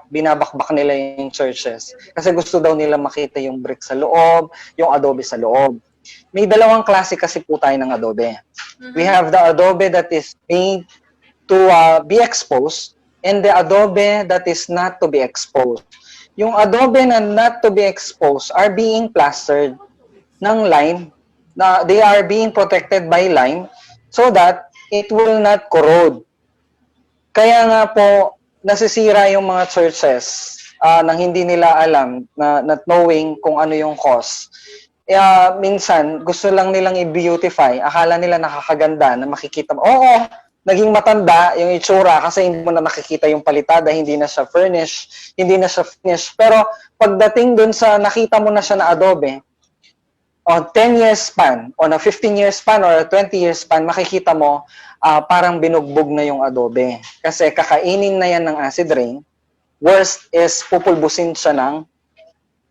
Speaker 1: binabakbak nila yung churches. Kasi gusto daw nila makita yung brick sa loob, yung adobe sa loob. May dalawang klase kasi po tayo ng adobe. We have the adobe that is made to be exposed and the adobe that is not to be exposed. Yung adobe na not to be exposed are being plastered ng lime, na they are being protected by lime so that it will not corrode. Kaya nga po nasisira yung mga churches nang hindi nila alam na not knowing kung ano yung cause. Minsan gusto lang nilang i-beautify, akala nila nakakaganda na makikita mo. Oo, naging matanda yung itsura kasi hindi mo na nakikita yung palitada, hindi na siya furnished, hindi na siya finished. Pero pagdating dun sa nakita mo na siya na adobe, on 10 years span, on a 15 years span or a 20 years span, makikita mo parang binugbog na yung adobe. Kasi kakainin na yan ng acid rain. Worst is pupulbusin siya ng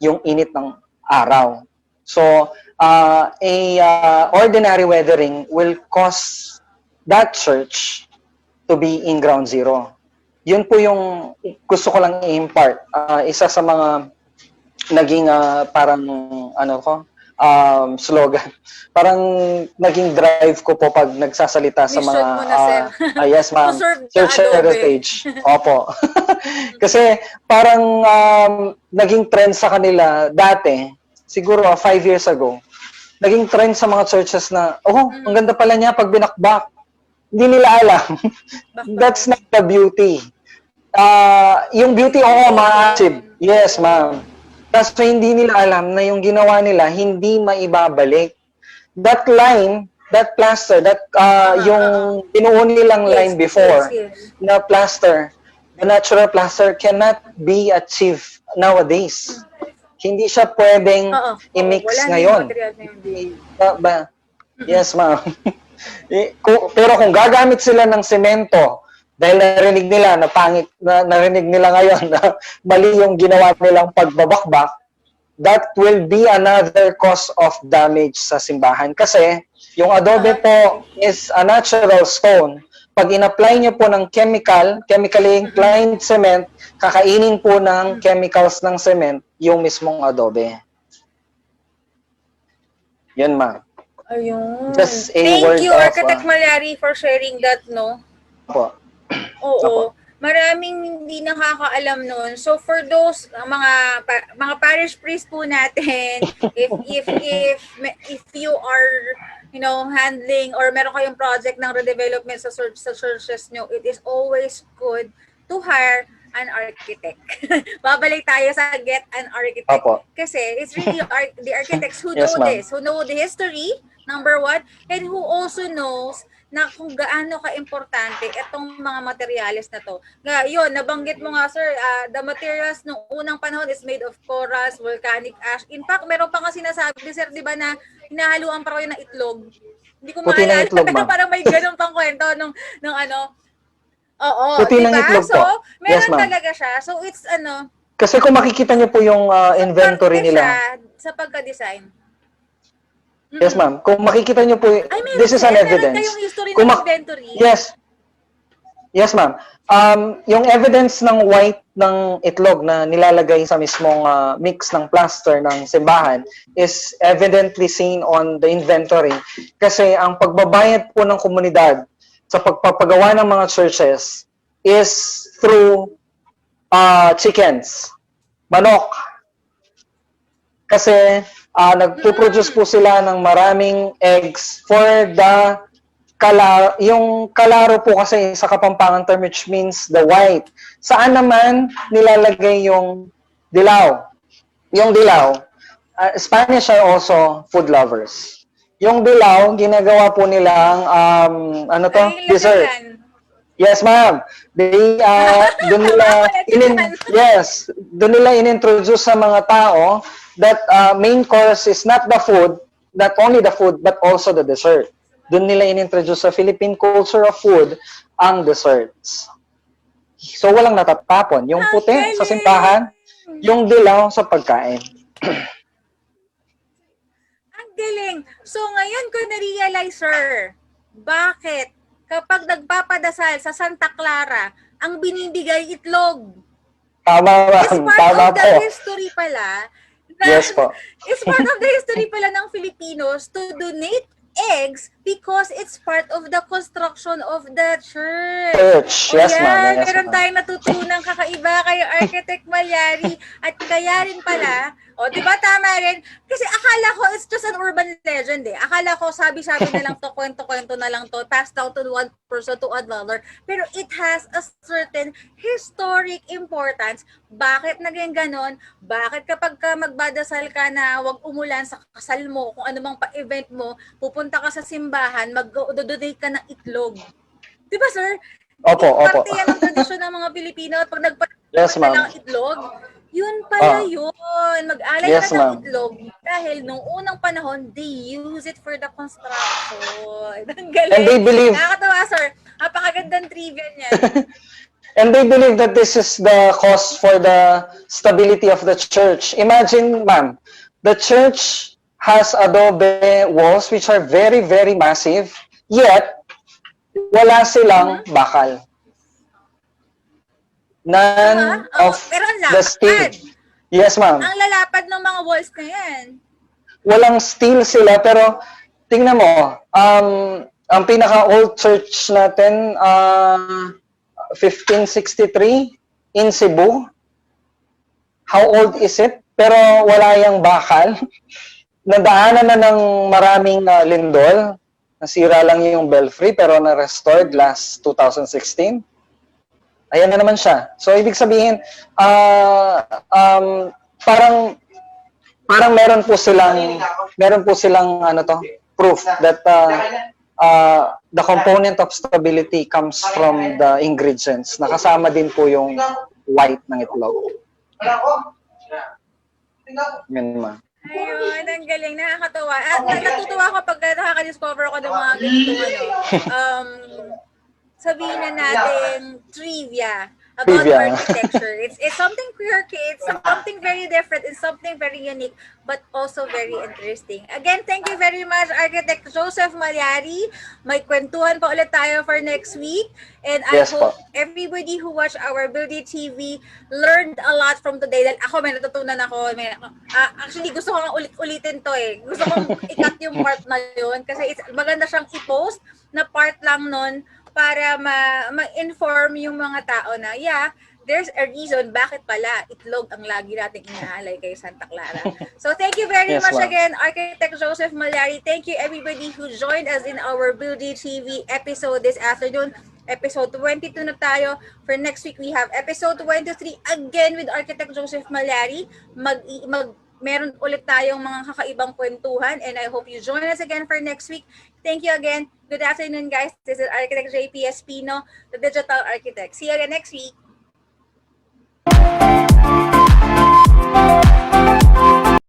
Speaker 1: yung init ng araw. So, ordinary weathering will cause that church to be in ground zero. Yun po yung gusto ko lang i-impart. Isa sa mga naging parang slogan. Parang naging drive ko po pag nagsasalita sa mga yes ma'am, church heritage. Opo. Kasi parang naging trend sa kanila dati, siguro 5 years ago. Naging trend sa mga churches na, ang ganda pala niya pag binakbak. Hindi nila alam. That's not the beauty. Yung beauty, ma-achieve. Yes, ma'am. Kasi hindi nila alam na yung ginawa nila, hindi maibabalik. That line, that plaster, yung binuo nilang line before, na plaster, the natural plaster cannot be achieved nowadays. Hindi siya pwedeng i-mix ngayon. Yes, ma'am. Pero kung gagamit sila ng semento, dahil narinig nila na pangit, narinig nila ngayon na mali yung ginawa nilang pagbabakbak, that will be another cause of damage sa simbahan. Kasi yung adobe po is a natural stone. Pag in-apply nyo po ng chemically inclined cement, kakainin po ng chemicals ng cement yung mismong adobe. Yan, ma'am.
Speaker 2: Ayun.
Speaker 1: Just a
Speaker 2: Thank
Speaker 1: word
Speaker 2: you,
Speaker 1: of,
Speaker 2: Architect Mallari, for sharing that, no?
Speaker 1: po.
Speaker 2: Oo. Maraming hindi nakakaalam nun. So for those mga parish priest po natin, if you are handling or meron kayong project ng redevelopment sa churches nyo, it is always good to hire an architect. Babalik tayo sa get an architect.
Speaker 1: Opo.
Speaker 2: Kasi it's really the architects who
Speaker 1: Yes,
Speaker 2: know
Speaker 1: ma'am.
Speaker 2: this, who know the history, number one, and who also knows na kung gaano ka-importante itong mga materyales na to. Yun, nabanggit mo nga sir, the materials nung unang panahon is made of corals, volcanic ash. In fact, meron pa nga sinasabi sir, di ba, na hinahaluan pa kayo ng itlog. Hindi ko
Speaker 1: Puti ng
Speaker 2: maalala,
Speaker 1: itlog,
Speaker 2: pero
Speaker 1: ma'am.
Speaker 2: parang may ganun pang kwento nung ano. Oo,
Speaker 1: Puti
Speaker 2: di
Speaker 1: ng
Speaker 2: ba?
Speaker 1: itlog
Speaker 2: So,
Speaker 1: po. Yes,
Speaker 2: meron
Speaker 1: ma'am.
Speaker 2: talaga siya. So, it's
Speaker 1: Kasi kung makikita niyo po yung inventory
Speaker 2: parte
Speaker 1: nila.
Speaker 2: siya sa pagka-design.
Speaker 1: Yes, ma'am. Kung makikita niyo po,
Speaker 2: Ay, meron
Speaker 1: this is
Speaker 2: sir,
Speaker 1: an
Speaker 2: meron
Speaker 1: evidence.
Speaker 2: kayong history
Speaker 1: Kung
Speaker 2: ng inventory.
Speaker 1: Yes. Yes, ma'am. Yung evidence ng white ng itlog na nilalagay sa mismong mix ng plaster ng simbahan is evidently seen on the inventory. Kasi ang pagbabayad po ng komunidad sa pagpapagawa ng mga churches is through chickens, manok. Kasi nagpo-produce po sila ng maraming eggs for the yung kalaro po kasi sa Kapampangan term, which means the white. Saan naman nilalagay yung dilaw? Yung dilaw, Spanish are also food lovers. Yung dilaw, ginagawa po nilang dessert. Yes, ma'am. They doon nila inintroduce sa mga tao that main course is not the food, not only the food but also the dessert. Doon nila inintroduce sa Philippine culture of food ang desserts. So walang natatapon. Yung puti sa simbahan, yung dilaw sa pagkain.
Speaker 2: Ang galing. So ngayon ko na-realize, sir, bakit kapag nagpapadasal sa Santa Clara, ang binibigay itlog?
Speaker 1: Tama, ma'am.
Speaker 2: Is part
Speaker 1: Tama
Speaker 2: of the
Speaker 1: po.
Speaker 2: history pala.
Speaker 1: Yes po.
Speaker 2: Is part of the history pala ng Filipinos to donate eggs because it's part of the construction of the church.
Speaker 1: Yes, ma'am. Yes,
Speaker 2: meron
Speaker 1: ma'am.
Speaker 2: tayong natutunan kakaiba kay Architect Mallari at kaya rin pala, di ba tama rin? Kasi akala ko it's just an urban legend eh. Akala ko sabi-sabi na lang to, kwento-kwento na lang to, passed down to one person to another. Pero it has a certain historic importance. Bakit naging ganon? Bakit kapag ka magbadasal ka na wag umulan sa kasal mo, kung ano mang pa-event mo, pupunta ka sa simbahan, mag-donate ka ng itlog. Di ba, sir?
Speaker 1: Opo.
Speaker 2: Parte yan ng tradisyon ng mga Pilipino at pag
Speaker 1: Yes,
Speaker 2: nagpapala
Speaker 1: ma'am.
Speaker 2: ng itlog, yun pala yun. Mag-alay
Speaker 1: Yes,
Speaker 2: ka ng
Speaker 1: ma'am.
Speaker 2: itlog dahil nung unang panahon, they use it for the construction. Ang galing.
Speaker 1: And they believe-
Speaker 2: Nakakatawa, sir. Napakagandang trivia niyan.
Speaker 1: And they believe that this is the cause for the stability of the church. Imagine, ma'am, the church has adobe walls which are very, very massive, yet wala silang bakal. None of
Speaker 2: pero ang
Speaker 1: the steel.
Speaker 2: lapad.
Speaker 1: Yes, ma'am.
Speaker 2: Ang lalapad ng mga walls na yan.
Speaker 1: Walang steel sila, pero tingnan mo, ang pinaka-old church natin, 1563 in Cebu. How old is it? Pero wala yung bakal. Nadaanan na ng maraming lindol. Nasira lang yung belfry pero na-restored last 2016. Ayan na naman siya. So ibig sabihin, parang meron po silang proof that the component of stability comes from the ingredients. Nakasama din po yung white ng itlog. Yan, ma.
Speaker 2: Ayun, ang galing, nakakatawa. At natutuwa ko pag nakaka-discover ko ng mga ganitong sabihin na natin trivia about
Speaker 1: Trivia.
Speaker 2: architecture. It's something quirky, it's something very different, it's something very unique, but also very interesting. Again, thank you very much, Architect Joseph Mallari. May kwentuhan pa ulit tayo for next week. And I
Speaker 1: Yes
Speaker 2: hope
Speaker 1: po.
Speaker 2: everybody who watched our Buildie TV learned a lot from today. Dahil ako, may natutunan ako. Actually, gusto ko nga ulit-ulitin to eh. Gusto kong ikat yung part na yun. Kasi maganda siyang i-post na part lang nun para ma-inform yung mga tao na, yeah, there's a reason bakit pala itlog ang lagi nating inaalay kay Santa Clara. So thank you very
Speaker 1: Yes,
Speaker 2: much
Speaker 1: ma'am.
Speaker 2: again, Architect Joseph Mallari. Thank you everybody who joined us in our Buildie TV episode this afternoon. Episode 22 na tayo. For next week, we have episode 23 again with Architect Joseph Mallari. Meron ulit tayong mga kakaibang kwentuhan, and I hope you join us again for next week. Thank you again. Good afternoon, guys. This is Architect JP Espino, the Digital Architect. See you again next week.